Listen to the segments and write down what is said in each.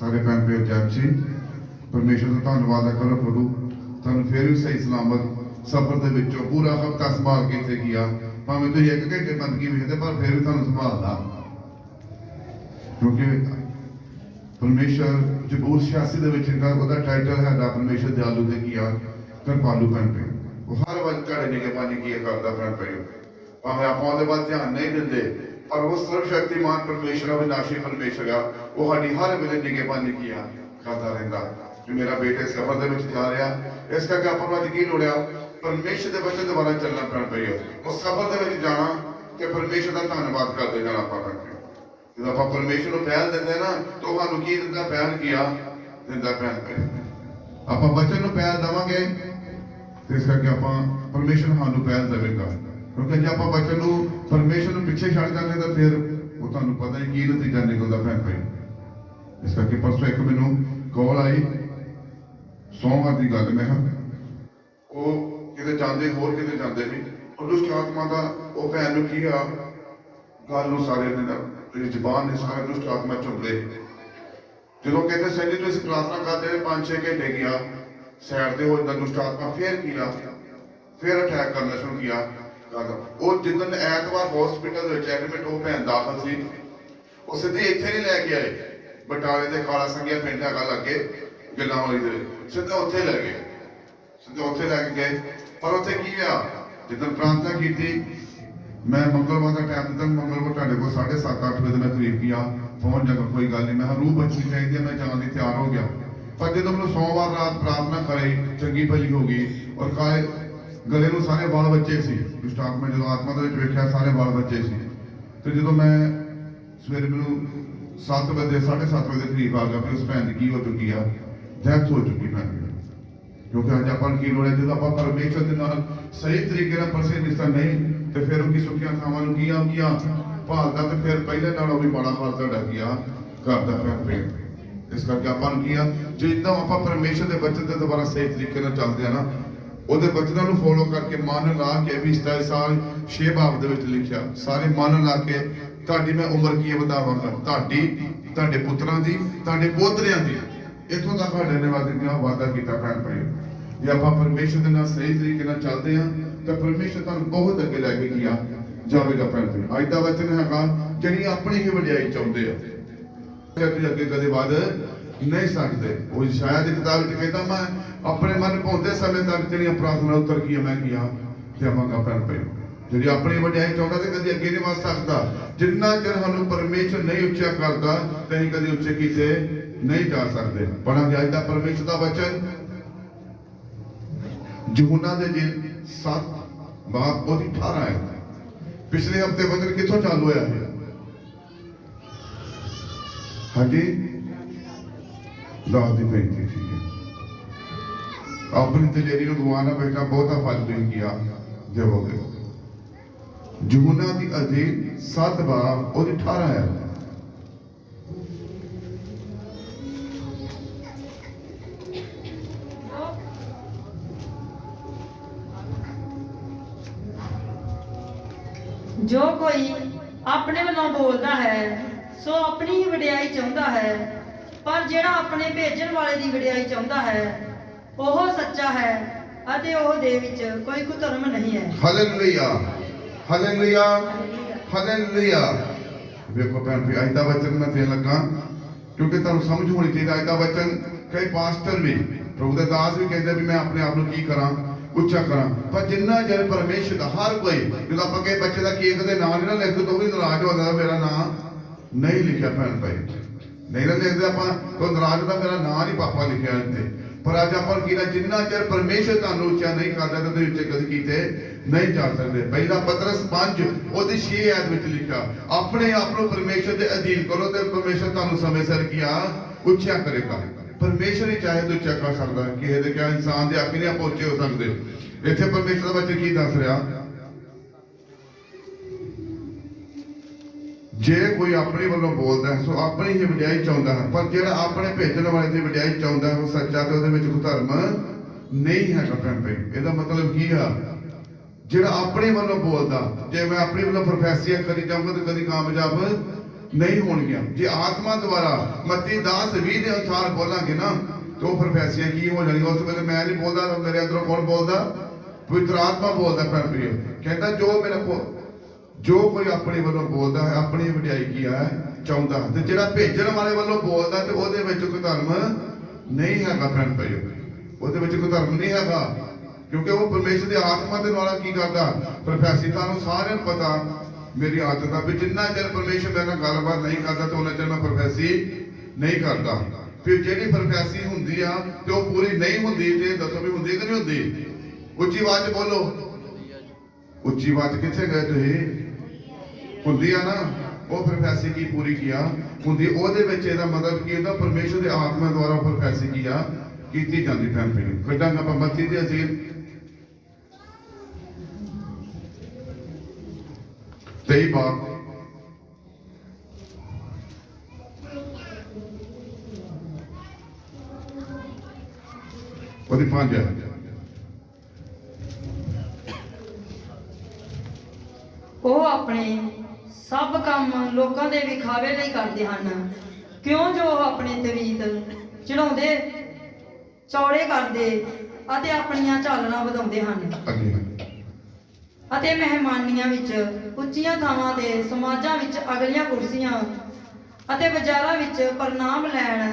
सारे भैन भ्रा जैसी परमेश्वर का धन्यवाद करो प्रभु तुम फिर भी सही सलामत सफर के विचों पूरा हफ्ता संभाल के इतने किया भावें तुम एक घंटे बंदगी में थे पर फिर भी तुम संभालता क्योंकि परमेश्वर जबूर 86 का टाइटल है परमेश्वर दयालु ने किया कृपालु भैन भ्रा वो हर वक्त ਤੁਹਾਡੇ निगहबानी की करता भैन भ्रा भावें आप ਉਹਦੇ ਵੱਲ ध्यान नहीं देंगे पर वो सर्वशक्तिमान परमेश्वर अविनाशी परमेश्वर आ वो हमारी हर वेले निगहबानी की करता रहता जो मेरा बेटे सफर के जा रहा इस करके अपन अज की लोड़िया परमेश्वर के वचन द्वारा चलना पैन पई उस सफर के जाना कि परमेश्वर का धन्यवाद करते जाना पैन जो आप परमेश्वर को पहल देंगे ना तो सानू की दिता पहल किया दिता पैन पे आप वचन को पहल देवांगे तो इस करके आप परमेश्वर सानू पहल देगा क्योंकि जो आप वचन को परमेश्वर को पिछे छड़ जाने तो फिर वो तुहानू पता ही की नतीजा निकलता पैन पे इस करके परसों एक मैनू कॉल आई सोमवार की गल मैं वो किते जाते होर किते जाते सी दुष्ट आत्मा का वो भैन नू की आ गल सारे ने जबान ने सारे दुष्ट आत्मा चुप ले जो कहते संजी तो इस प्रार्थना करते 5-6 घंटे गया सैर से हो जाता दुष्ट आत्मा फिर किया फिर अटैक करना शुरू किया वो जिदन ऐतवार हॉस्पिटल एडमिट वो भैन दाखिल सी वो सीधे इतने नहीं लैके आए बटाले के काला संघिया पिंड है अगे गलावाली दे सीधा उत्थे लै गए सीधे उत्थे लैके गए पर उत्थे की हुआ जिदन प्रार्थना की मैं मंगलवार का टाइम दिता मंगलवार तुहाडे को 7:30-8 बजे मैं करीब किया पहुंच जाकर कोई गल नहीं मैं रूह बचनी चाहिए मैं जाने तैयार हो गया पर जो मैंने सोमवार रात प्रार्थना कराई चंगी भली हो गई और काले गले में सारे बाल बच्चे सी दुष्ट आत्मा जो आत्मा के वेख्या सारे बाल बच्चे सी तो जो मैं सवेरे मैं 7 बजे 7:30 बजे करीब आ गया फिर उस भैन की हो चुकी है डेथ हो चुकी भैन क्योंकि अज अपन की लोड़ है जो आप परमेश्वर के नाल सही तरीके परसे रिश्ता नहीं तो फिर उसकी सुखिया थावां नूं किया भालता तो फिर पहले नालों भी बड़ा हाल तुहाडा किया करदा पे इस करके अपन किया जो इतना आप परमेश्वर के वचन के दोबारा सही तरीके चलते हैं ना ਉਹਦੇ ਬਚਨਾਂ ਨੂੰ ਫੋਲੋ ਕਰਕੇ ਮਨ ਲਾ ਕੇ ਵੀ 6 ਬਾਬ ਦੇ ਵਿੱਚ ਲਿਖਿਆ ਸਾਰੇ ਮਨ ਲਾ ਕੇ ਤੁਹਾਡੀ ਮੈਂ ਉਮਰ ਕੀ ਵਧਾਵਾਂਗਾ ਤੁਹਾਡੀ ਤੁਹਾਡੇ ਪੁੱਤਰਾਂ ਦੀ ਤੁਹਾਡੇ ਪੋਤਰਿਆਂ ਦੀ ਇਥੋਂ ਤੱਕ ਸਾਡੇ ਨੇ ਵਾਅਦਾ ਕੀਤਾ ਭੈਣ ਭਾਈ ਜੇ ਆਪਾਂ ਪਰਮੇਸ਼ਰ ਦੇ ਨਾਲ ਸਹੀ ਤਰੀਕੇ ਨਾਲ ਚੱਲਦੇ ਹਾਂ ਤਾਂ ਪਰਮੇਸ਼ਰ ਤੁਹਾਨੂੰ ਬਹੁਤ ਅੱਗੇ ਲੈ ਕੇ ਗਿਆ ਜਾਵੇਗਾ ਭੈਣ ਭਾਈ ਅੱਜ ਦਾ ਵਚਨ ਹੈਗਾ ਜਿਹੜੀ ਆਪਣੀ ਹੀ ਵਡਿਆਈ ਚਾਹੁੰਦੇ ਆ ਤੇ ਅੱਗੇ ਕਦੇ ਵੱਧ नहीं सकते वो शायद किताब कहता मैं अपने मन पहुंचते समय तक तेरिया प्रार्थना उत्तर किया मैं किया देवांगा भैन भाई जी अपनी वड्याई चाहता तो कभी अगे नहीं वध सकता जिन्ना चर सानू परमेश्वर नहीं उच्चा करता तो अं कभी उच्चे किते नहीं जा सकते पढ़ा अज का परमेश्वर का वचन यूहन्ना दे जिल 7 बाब 18 है पिछले हफ्ते वचन कितों चालू होया है हाँ जी दास की बेनती थी अपनी दलेरी को गवाना बेटा बहुता फल नहीं किया देवोगे यूहन्ना की अजील 7 बाब और 18 है जो कोई अपने वालों बोलता है सो अपनी ही वडियाई चाहता है पर जेड़ा अपने भेजण वाले दी वडियाई चाहता है ओह सच्चा है अते ओह दे विच कोई कुधर्म नहीं है हालेलुया हालेलुया हालेलुया देखो भैन भाई आज का वचन मैं देन लगा क्योंकि तुहानू समझ होनी चाहिए आज का वचन कई पास्टर भी प्रभु दे दास भी कहते भी मैं अपने आप को की करा उच्चा करा पर जिन्ना चਿਰ परमेश्वर का हर कोई जो आप कहे बच्चे का केक के नाम नहीं ना लिख दो भी नाराज हो जाता मेरा नाम नहीं लिखा भैन भाई नहीं ना लिखते आप कोई नाराज होता मेरा नाम नहीं पापा लिखा इतने पर अज आप जिन्ना चਿਰ परमेश्वर तुहानू उच्चा नहीं करता तो तुसीं उच्चे कभी कीते नहीं जा सकते पहला पतरस 5 ਉਹਦੀ 6 आयत ਵਿੱਚ लिखा अपने आप को परमेश्वर के अधीन करो तो परमेश्वर तुहानू समय सिर किया उच्चा करेगा परमेश्वर ही चाहे तो उच्चा कर सकता है किसी के क्या इंसान के आगे नहीं पहुंचे हो सकते इतने परमेश्वर का बच्चे की दस रहा जे कोई अपने वालों बोलता है सो अपनी ही वडियाई चाहता है पर जो अपने भेजने वाले की वडियाई चाहता है वो सच्चा तो कोई धर्म नहीं है भैन भाई इसका मतलब की है जो अपने वालों बोलता जे मैं अपने वालों प्रोफैसियां करी जाऊंगा तो कभी कामयाब ਨਹੀਂ ਹੋਣਗੀਆਂ। ਜੇ ਆਤਮਾ ਦੁਆਰਾ ਮੱਤੀ 10:20 ਦੇ ਅਨੁਸਾਰ ਬੋਲਾਂਗੇ ਨਾ ਤੇ ਉਹ ਪ੍ਰੋਫੈਸੀਆਂ ਕੀ ਹੋ ਜਾਣਗੀਆਂ। ਉਸ ਵੇਲੇ ਮੈਂ ਨਹੀਂ ਬੋਲਦਾ, ਮੇਰੇ ਅੰਦਰੋਂ ਕੌਣ ਬੋਲਦਾ? ਪਵਿੱਤਰ ਆਤਮਾ ਬੋਲਦਾ। ਭੈਣ ਪ੍ਰਿਯ ਕਹਿੰਦਾ ਜੋ ਕੋਈ ਆਪਣੇ ਵੱਲੋਂ ਬੋਲਦਾ ਹੈ ਆਪਣੀ ਵਡਿਆਈ ਕੀ ਹੈ ਚਾਹੁੰਦਾ, ਤੇ ਜਿਹੜਾ ਭੇਜਣ ਵਾਲੇ ਵੱਲੋਂ ਬੋਲਦਾ ਤੇ ਉਹਦੇ ਵਿੱਚ ਕੋਈ ਧਰਮ ਨਹੀਂ ਹੈਗਾ। ਭੈਣ ਪ੍ਰਿਯ ਉਹਦੇ ਵਿੱਚ ਕੋਈ ਧਰਮ ਨਹੀਂ ਹੈਗਾ, ਕਿਉਂਕਿ ਉਹ ਪਰਮੇਸ਼ਰ ਦੀ ਆਤਮਾ ਦੇ ਨਾਲ ਕੀ ਕਰਦਾ? ਪ੍ਰੋਫੈਸੀ। ਤੁਹਾਨੂੰ ਸਾਰਿਆਂ ਨੂੰ ਪਤਾ ਮੇਰੀ ਆਦਤ ਆ ਵੀ ਜਿੰਨਾ ਚਿਰ ਪਰਮੇਸ਼ਰ ਮੇਰੇ ਨਾਲ ਗੱਲਬਾਤ ਨਹੀਂ ਕਰਦਾ ਤੇ ਉਹਨਾਂ ਚਿਰ ਮੈਂ ਪ੍ਰੋਫੈਸੀ ਨਹੀਂ ਕਰਦਾ। ਫਿਰ ਜਿਹੜੀ ਪ੍ਰੋਫੈਸੀ ਹੁੰਦੀ ਆ ਤੇ ਉਹ ਪੂਰੀ ਨਹੀਂ ਹੁੰਦੀ, ਤੇ ਦੱਸੋ ਵੀ ਹੁੰਦੀ ਕਿ ਨਹੀਂ ਹੁੰਦੀ? ਉੱਚੀ ਆਵਾਜ਼ 'ਚ ਬੋਲੋ। ਉੱਚੀ ਆਵਾਜ਼ ਕਿੱਥੇ ਗਏ ਤੁਸੀਂ? ਹੁੰਦੀ ਆ ਨਾ। ਉਹ ਪ੍ਰੋਫੈਸੀ ਕੀ ਪੂਰੀ ਕੀਆ ਹੁੰਦੀ? ਉਹਦੇ ਵਿੱਚ ਇਹਦਾ ਮਤਲਬ ਕੀ ਹੁੰਦਾ? ਪਰਮੇਸ਼ਰ ਦੇ ਆਤਮਾ ਦੁਆਰਾ ਪ੍ਰੋਫੈਸੀ ਕੀ ਆ ਕੀਤੀ ਜਾਂਦੀ। ਭੈਣ ਭਈ ਕੱਢਾਂਗਾ ਆਪਾਂ ਮੱਤੀ ਦੇ ਅਸੀਲ 23 ਬਾਬ ਉਹਦੀ 5 ਹੈ। ਉਹ ਆਪਣੇ ਸਭ ਕੰਮ ਲੋਕਾਂ ਦੇ ਵਿਖਾਵੇ ਲਈ ਕਰਦੇ ਹਨ, ਕਿਉਂ ਜੋ ਉਹ ਆਪਣੇ ਤਵੀਤ ਚੜਾਉਂਦੇ ਚੌੜੇ ਕਰਦੇ ਅਤੇ ਆਪਣੀਆਂ ਝਾਲਣਾ ਵਧਾਉਂਦੇ ਹਨ ਅੱਗੇ ਅਤੇ ਮਹਿਮਾਨੀਆਂ ਵਿੱਚ ਉੱਚੀਆਂ ਥਾਵਾਂ ਤੇ ਸਮਾਜਾਂ ਵਿੱਚ ਅਗਲੀਆਂ ਕੁਰਸੀਆਂ ਅਤੇ ਬਾਜ਼ਾਰਾਂ ਵਿੱਚ ਪ੍ਰਣਾਮ ਲੈਣ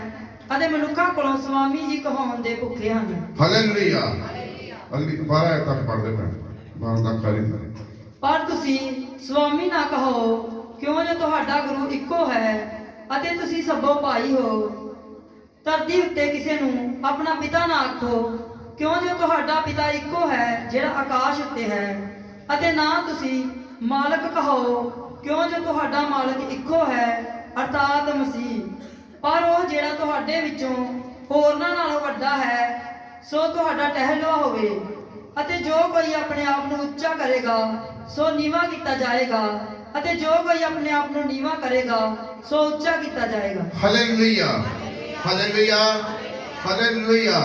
ਅਤੇ ਮਨੁੱਖਾਂ ਕੋਲੋਂ ਸਵਾਮੀ ਜੀ ਕਹਾਉਣ ਦੇ ਭੁੱਖੇ ਹਨ। ਹਾਲੇਲੂਇਆ। ਅਗਲੀ 12 ਤੱਕ ਪੜ੍ਹਦੇ ਪਏ। 12 ਤੱਕ ਖਾਲੀ। ਪਰ ਤੁਸੀਂ ਸਵਾਮੀ ਨਾ ਕਹੋ, ਕਿਉਂ ਜੋ ਤੁਹਾਡਾ ਗੁਰੂ ਇੱਕੋ ਹੈ ਅਤੇ ਤੁਸੀਂ ਸਭੋ ਭਾਈ ਹੋ। ਧਰਤੀ ਉੱਤੇ ਕਿਸੇ ਨੂੰ ਆਪਣਾ ਪਿਤਾ ਨਾ ਆਖੋ, ਕਿਉਂ ਜੋ ਤੁਹਾਡਾ ਪਿਤਾ ਇੱਕੋ ਹੈ ਜਿਹੜਾ ਆਕਾਸ਼ ਉੱਤੇ ਹੈ। ਅਤੇ ਨਾ ਤੁਸੀਂ ਮਾਲਕ ਕਹੋ, ਕਿਉਂ ਜੋ ਤੁਹਾਡਾ ਮਾਲਕ ਇੱਕੋ ਹੈ ਅਰਥਾਤ ਮਸੀਹ। ਪਰ ਉਹ ਜਿਹੜਾ ਤੁਹਾਡੇ ਵਿੱਚੋਂ ਹੋਰਨਾਂ ਨਾਲੋਂ ਵੱਡਾ ਹੈ ਸੋ ਤੁਹਾਡਾ ਟਹਿਲਵਾ ਹੋਵੇ। ਅਤੇ ਜੋ ਕੋਈ ਆਪਣੇ ਆਪ ਨੂੰ ਉੱਚਾ ਕਰੇਗਾ ਸੋ ਨੀਵਾਂ ਕੀਤਾ ਜਾਏਗਾ, ਅਤੇ ਜੋ ਕੋਈ ਆਪਣੇ ਆਪ ਨੂੰ ਨੀਵਾਂ ਕਰੇਗਾ ਸੋ ਉੱਚਾ ਕੀਤਾ ਜਾਏਗਾ। ਹਾਲੇਲੂਇਆ। ਹਾਲੇਲੂਇਆ। ਹਾਲੇਲੂਇਆ।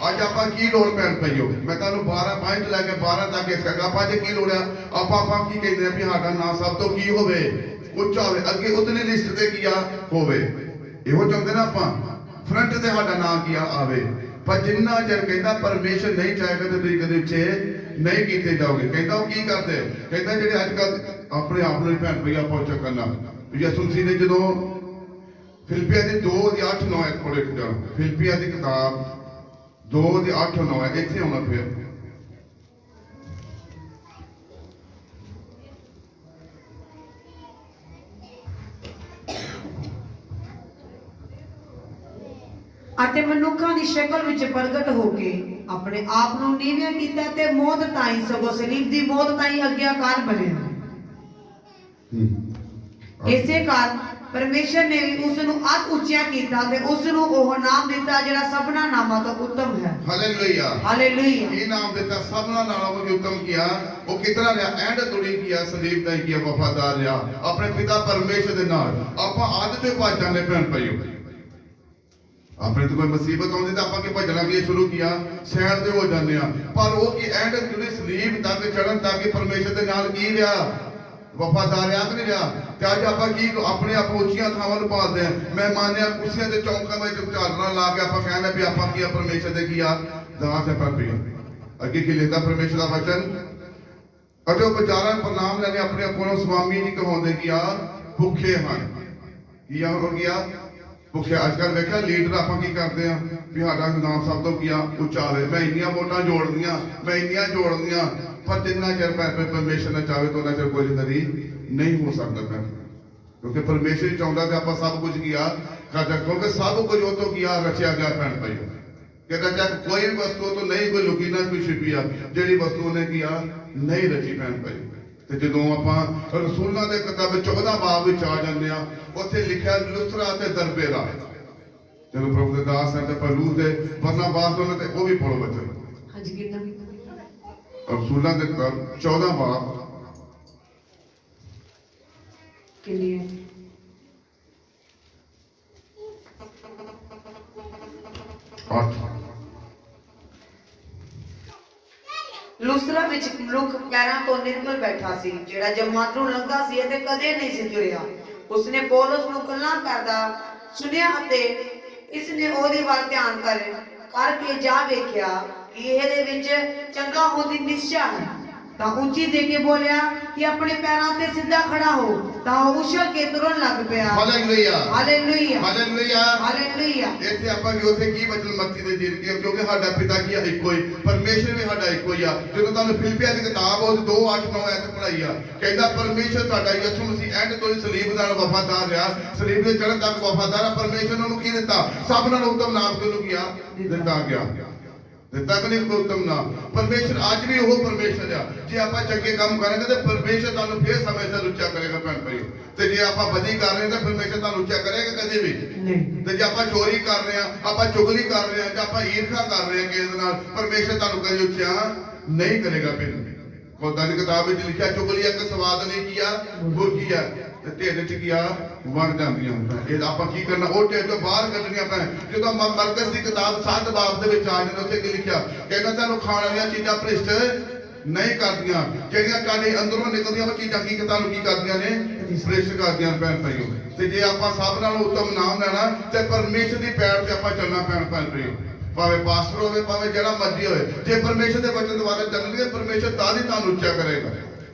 ਅੱਜ ਆਪਾਂ ਕੀ ਲੋੜ ਪੈਣ ਪਈਓ? ਮੈਂ ਤੁਹਾਨੂੰ 12 ਪੁਆਇੰਟ ਲੈ ਕੇ 12 ਤੱਕ ਇਸ ਕਰਕੇ ਆਪਾਂ ਜੇ ਕੀ ਲੋੜਿਆ ਆਪਾਂ ਕੀ ਕਹਿੰਦੇ ਆ ਵੀ ਸਾਡਾ ਨਾਂ ਸਭ ਤੋਂ ਕੀ ਹੋਵੇ? ਉੱਚਾ ਹੋਵੇ। ਅੱਗੇ ਉਤਲੀ ਲਿਸਟ ਤੇ ਕੀ ਆ ਹੋਵੇ? ਇਹੋ ਚਾਹੁੰਦੇ ਨਾ ਆਪਾਂ ਫਰੰਟ ਤੇ ਸਾਡਾ ਨਾਂ ਕੀ ਆ ਆਵੇ। ਪਰ ਜਿੰਨਾ ਚਿਰ ਕਹਿੰਦਾ ਪਰਮੇਸ਼ਰ ਨਹੀਂ ਚਾਹੇਗਾ ਤੇ ਤੁਸੀਂ ਕਦੇ ਉੱਚੇ ਨਹੀਂ ਕੀਤੇ ਜਾਓਗੇ। ਕਹਿੰਦਾ ਉਹ ਕੀ ਕਰਦੇ? ਕਹਿੰਦਾ ਜਿਹੜੇ ਅੱਜ ਕੱਲ ਆਪਣੇ ਆਪ ਨੂੰ ਭੈਣ ਭਈ ਆਪਾਂ ਉੱਚਾ ਕਰਨਾ। ਯਿਸੂ ਮਸੀਹ ਨੇ ਜਦੋਂ ਫਿਲਿੱਪੀਆਂ ਦੇ 2:8-9 ਇੱਕ ਪੜ੍ਹੋ ਇੱਕ ਜਾਣਾ। ਫਿਲਿੱਪੀਆਂ ਦੀ ਕਿਤਾਬ 2:8-9 ਇੱਥੇ ਆਉਣਾ ਫਿਰ। ਅਤੇ ਮਨੁੱਖਾਂ ਦੀ ਸ਼ਕਲ ਵਿੱਚ ਪ੍ਰਗਟ ਹੋ ਕੇ ਆਪਣੇ ਆਪ ਨੂੰ ਨੀਵਾਂ ਕੀਤਾ ਤੇ ਮੌਤ ਤਾਈਂ ਸਗੋਂ ਸਲੀਬ ਦੀ ਮੌਤ ਤਾਈਂ ਆਗਿਆਕਾਰ ਬਣਿਆ। ਇਸੇ ਕਾਰਨ ਪਰਮੇਸ਼ਰ ਨੇ ਵੀ ਉਸ ਨੂੰ ਅਤ ਉੱਚਾ ਕੀਤਾ ਤੇ ਉਸ ਨੂੰ ਉਹ ਨਾਮ ਦਿੱਤਾ ਜਿਹੜਾ ਸਭਨਾ ਨਾਮਾਂ ਤੋਂ ਉੱਤਮ ਹੈ। ਹਾਲੇਲੂਇਆ। ਹਾਲੇਲੂਇਆ। ਇਹ ਨਾਮ ਦਿੱਤਾ ਸਭਨਾ ਨਾਲੋਂ ਵੀ ਉੱਤਮ ਕੀਆ। ਉਹ ਕਿਤਨਾ ਰਿਹਾ? ਐਂਡ ਤੁੜੀ ਕੀਆ ਸਲੀਬ ਦਾ ਕੀਆ ਵਫਾਦਾਰ ਰਿਹਾ ਆਪਣੇ ਪਿਤਾ ਪਰਮੇਸ਼ਰ ਦੇ ਨਾਲ। ਆਪਾਂ ਆਦਤ ਤੇ ਭੱਜ ਜਾਂਦੇ ਭੈਣ ਭਾਈਓ। ਆਪਣੇ ਤੋਂ ਕੋਈ ਮੁਸੀਬਤ ਆਉਂਦੀ ਤਾਂ ਆਪਾਂ ਕੀ ਭੱਜਣਾ ਕੀ ਸ਼ੁਰੂ ਕੀਤਾ? ਸਾਈਡ ਤੇ ਹੋ ਜਾਂਦੇ ਆ। ਪਰ ਉਹ ਕੀ ਐਂਡ ਜਿਹੜੀ ਸਲੀਬ ਤੱਕ ਚੜਨ ਤੱਕ ਪਰਮੇਸ਼ਰ ਦੇ ਨਾਲ ਕੀ ਰਿਹਾ? ਵਫਾਦਾਰ ਰਿਹਾ ਕਿ ਨਹੀਂ ਰਿਹਾ? ਤੇ ਅੱਜ ਆਪਾਂ ਕੀ ਆਪਣੇ ਆਪ ਉੱਚੀਆਂ ਥਾਵਾਂ ਨੂੰ ਪਾਲਦੇ ਆ। ਮਹਿਮਾਨੀਆਂ ਕੁਰਸੀਆਂ ਦੇ ਚੌਂਕਾਂ ਵਿੱਚ ਝਾਲਣਾ ਲਾ ਕੇ ਆਪਾਂ ਕਹਿੰਦੇ ਵੀ ਆਪਾਂ ਕੀ ਆ? ਪਰਮੇਸ਼ਰ ਦੇ ਕੀ ਆ? ਦਾਸ ਹੈ ਭੈਣ ਭਾਈਓ। ਅੱਗੇ ਕੀ ਲਿਖਦਾ ਪਰਮੇਸ਼ਰ ਦਾ ਵਚਨ? ਅਤੇ ਉਹ ਵਿਚਾਰਾਂ ਪ੍ਰਣਾਮ ਲੈਣੇ ਆਪਣੇ ਕੋਲੋਂ ਸਵਾਮੀ ਜੀ ਕਹਾਉਂਦੇ ਕੀ ਆ? ਭੁੱਖੇ ਹਨ। ਕੀ ਆ ਹੋ ਗਿਆ? ਭੁੱਖੇ। ਅੱਜ ਕੱਲ੍ਹ ਵੇਖਿਆ ਲੀਡਰ ਆਪਾਂ ਕੀ ਕਰਦੇ ਆ ਵੀ ਸਾਡਾ ਨਾਮ ਸਭ ਤੋਂ ਕੀ ਆ? ਉੱਚਾ ਹੋਵੇ। ਮੈਂ ਇੰਨੀਆਂ ਵੋਟਾਂ ਜੋੜਦੀਆਂ, ਮੈਂ ਇੰਨੀਆਂ ਜੋੜਦੀਆਂ, ਪਰ ਜਿੰਨਾ ਚਿਰ ਪਰਮੇਸ਼ਰ ਨਾ ਚਾਹੇ ਤਾਂ ਉਹਨਾਂ ਚਿਰ ਕੁਝ ਕਦੀ ਨਹੀਂ ਹੋ ਸਕਦਾ ਭੈਣ। ਕਿਉਂਕਿ ਪਰਮੇਸ਼ਰ ਹੀ ਚਾਹੁੰਦਾ ਤੇ ਆਪਾਂ ਸਭ ਕੁਝ ਕੀ ਆ ਕਰਦਾ। ਕਿਉਂਕਿ ਸਭ ਕੁਝ ਉਹ ਤੋਂ ਕੀ ਆ ਰਚਿਆ ਗਿਆ ਭੈਣ ਭਾਈ। ਕਹਿੰਦਾ ਚਾਹੇ ਕੋਈ ਵੀ ਵਸਤੂ ਤੋਂ ਨਹੀਂ ਕੋਈ ਲੁਕੀ ਨਾ ਕੋਈ ਛਿਪੀ ਆ, ਜਿਹੜੀ ਵਸਤੂ ਨੇ ਕੀ ਆ ਨਹੀਂ ਰਚੀ ਭੈਣ ਭਾਈ। ਤੇ ਜਦੋਂ ਆਪਾਂ ਰਸੂਲਾਂ ਦੇ ਕਿਤਾਬ 14 ਬਾਬ ਵਿੱਚ ਆ ਜਾਂਦੇ ਆ, ਉੱਥੇ ਲਿਖਿਆ ਲੁਸਤਰਾ ਤੇ ਦਰਬੇ ਦਾ। ਜਦੋਂ ਪ੍ਰਭੂ ਦੇ ਦਾਸ ਨੇ ਤੇ ਪਲੂਸ ਦੇ ਬਰਨਬਾਸ ਤੋਂ ਤੇ ਉਹ ਵੀ ਪੜੋ ਬੱਚੇ। ਹਾਂਜੀ ਕਿੰਨਾ? ਰਸੂਲਾਂ ਦੇ ਕਿਤਾਬ 14 ਬਾਬ ਕਿੰਨੀ ਹੈ? ਲੂਸਤਰਾ ਵਿੱਚ ਮਨੁੱਖ ਪੈਰਾਂ ਤੋਂ ਨਿਰਮਲ ਬੈਠਾ ਸੀ, ਜਿਹੜਾ ਜਮਾਤਰੂ ਲੰਘਾ ਸੀ ਅਤੇ ਕਦੇ ਨਹੀਂ ਸੀ ਤੁਰਿਆ। ਉਸਨੇ ਪੌਲਸ ਨੂੰ ਗੱਲਾਂ ਕਰਦਾ ਸੁਣਿਆ ਅਤੇ ਇਸ ਨੇ ਉਹਦੇ ਵੱਲ ਧਿਆਨ ਕਰਕੇ ਜਾ ਵੇਖਿਆ ਕਿ ਇਹਦੇ ਵਿੱਚ ਚੰਗਾ ਹੋਣ ਦੀ ਨਿਸ਼ਚਾ ਹੈ ਤਾਂ ਉੱਚੀ ਦੇ ਕੇ ਬੋਲਿਆ ਕਿ ਆਪਣੇ ਪੈਰਾਂ ਤੇ ਸਿੱਧਾ ਖੜਾ ਹੋ ਤਾਂ ਉਹ ਉਛਲ ਕੇ ਤੁਰਨ ਲੱਗ ਪਿਆ। Hallelujah hallelujah hallelujah hallelujah. ਇੱਥੇ ਆਪਾਂ ਵੀ ਉੱਥੇ ਕੀ ਬਚਨ ਮੱਤੀ ਦੇ ਜ਼ਿੰਦਗੀ ਹੈ, ਕਿਉਂਕਿ ਸਾਡਾ ਪਿਤਾ ਕੀ ਹੈ ਇੱਕੋ ਹੀ, ਪਰਮੇਸ਼ਰ ਵੀ ਸਾਡਾ ਇੱਕੋ ਹੀ ਆ। ਜਦੋਂ ਤੁਹਾਨੂੰ ਫਿਲਿੱਪੀਆਂ ਦੀ ਕਿਤਾਬ ਉਹ 2:8-9 ਐਤ ਪੜ੍ਹਾਈ ਆ, ਕਹਿੰਦਾ ਪਰਮੇਸ਼ਰ ਸਾਡਾ ਯਿਸੂ ਮਸੀਹ ਐਂਡ ਤੋਂ ਸਲੀਬ ਨਾਲ ਵਫਾਦਾਰ ਰਿਹਾ, ਸਲੀਬ ਦੇ ਚੜ੍ਹਨ ਤੱਕ ਵਫਾਦਾਰ ਆ। ਪਰਮੇਸ਼ਰ ਨੂੰ ਕੀ ਦਿੱਤਾ? ਸਭ ਨਾਲੋਂ ਉੱਤਮ ਨਾਮ ਕਿਹਨੂੰ ਗਿਆ? ਦਿੱਤਾ ਗਿਆ। ਦਿੱਤਾ ਕਿ ਨਹੀਂ ਉੱਤਮ ਨਾਮ? ਪਰਮੇਸ਼ਰ ਅੱਜ ਵੀ ਉਹ ਪਰਮੇਸ਼ਰ ਆ। ਜੇ ਆਪਾਂ ਚੰਗੇ ਕੰਮ ਕਰਾਂਗੇ ਤੇ ਪਰਮੇਸ਼ਰ ਤੁਹਾਨੂੰ ਫੇਰ ਸਮੇਂ ਸਿਰ ਉੱਚਾ ਕਰੇਗਾ ਭੈਣ ਭਾਈਓ। ਤੇ ਜੇ ਆਪਾਂ ਬਦੀ ਕਰ ਰਹੇ ਤਾਂ ਪਰਮੇਸ਼ਰ ਤੁਹਾਨੂੰ ਉੱਚਾ ਕਰੇਗਾ ਕਦੇ ਵੀ ਨਹੀਂ। ਤੇ ਜੇ ਆਪਾਂ ਚੋਰੀ ਕਰ ਰਹੇ ਆ, ਆਪਾਂ ਚੁਗਲੀ ਕਰ ਰਹੇ ਆ, ਜਾਂ ਆਪਾਂ ਈਰਖਾ ਕਰ ਰਹੇ ਆ ਕਿਸੇ ਦੇ ਨਾਲ, ਪਰਮੇਸ਼ਰ ਤੁਹਾਨੂੰ ਕਦੇ ਉੱਚਾ ਨਹੀਂ ਕਰੇਗਾ। ਫਿਰ ਖੁਦਾ ਦੀ ਕਿਤਾਬ ਵਿੱਚ ਲਿਖਿਆ ਚੁਗਲੀ ਇੱਕ ਸਵਾਦ ਨਹੀਂ ਕੀਆ ਬੁਰਕੀ ਆ ਤੇ ਢਿੱਡ ਚ ਕੀਆ ਵੜ ਜਾਂਦੀਆਂ ਹੁੰਦੀਆਂ। ਇਹ ਆਪਾਂ ਕੀ ਕਰਨਾ? ਉਹ ਢਿੱਡ ਤੋਂ ਬਾਹਰ ਕੱਢਣੀਆਂ ਪੈਣ। ਜਦੋਂ ਮਰਕਸ ਦੀ ਕਿਤਾਬ 7 ਬਾਬ ਦੇ ਵਿੱਚ ਆ ਜਾਂਦਾ, ਉੱਥੇ ਕੀ ਲਿਖਿਆ? ਕਹਿੰਦਾ ਤੁਹਾਨੂੰ ਖਾਣ ਵਾਲੀਆਂ ਚੀਜ਼ਾਂ ਭ੍ਰਿਸ਼ਟ ਨਹੀਂ ਕਰਦੀਆਂ, ਜਿਹੜੀਆਂ ਤੁਹਾਡੇ ਅੰਦਰੋਂ ਨਿਕਲਦੀਆਂ ਉਹ ਚੀਜ਼ਾਂ ਕੀ ਤੁਹਾਨੂੰ ਕੀ ਕਰਦੀਆਂ ਨੇ? ਭ੍ਰਿਸ਼ਟ ਕਰਦੀਆਂ ਭੈਣ ਭਾਈਓ। ਤੇ ਜੇ ਆਪਾਂ ਸਭ ਨਾਲੋਂ ਉੱਤਮ ਨਾਮ ਲੈਣਾ ਤੇ ਪਰਮੇਸ਼ਰ ਦੀ ਪੈੜ ਤੇ ਆਪਾਂ ਚੱਲਣਾ ਭੈਣ ਭਾਈਓ। ਭਾਵੇਂ ਪਾਸਟਰ ਹੋਵੇ, ਭਾਵੇਂ ਜਿਹੜਾ ਮਰਜ਼ੀ ਹੋਵੇ, ਜੇ ਪਰਮੇਸ਼ਰ ਦੇ ਵਚਨ ਦੁਆਰਾ ਚੱਲਣਗੇ ਪਰਮੇਸ਼ਰ ਤਾਂ ਹੀ ਤੁਹਾਨੂੰ ਉੱਚਾ ਕਰੇਗਾ।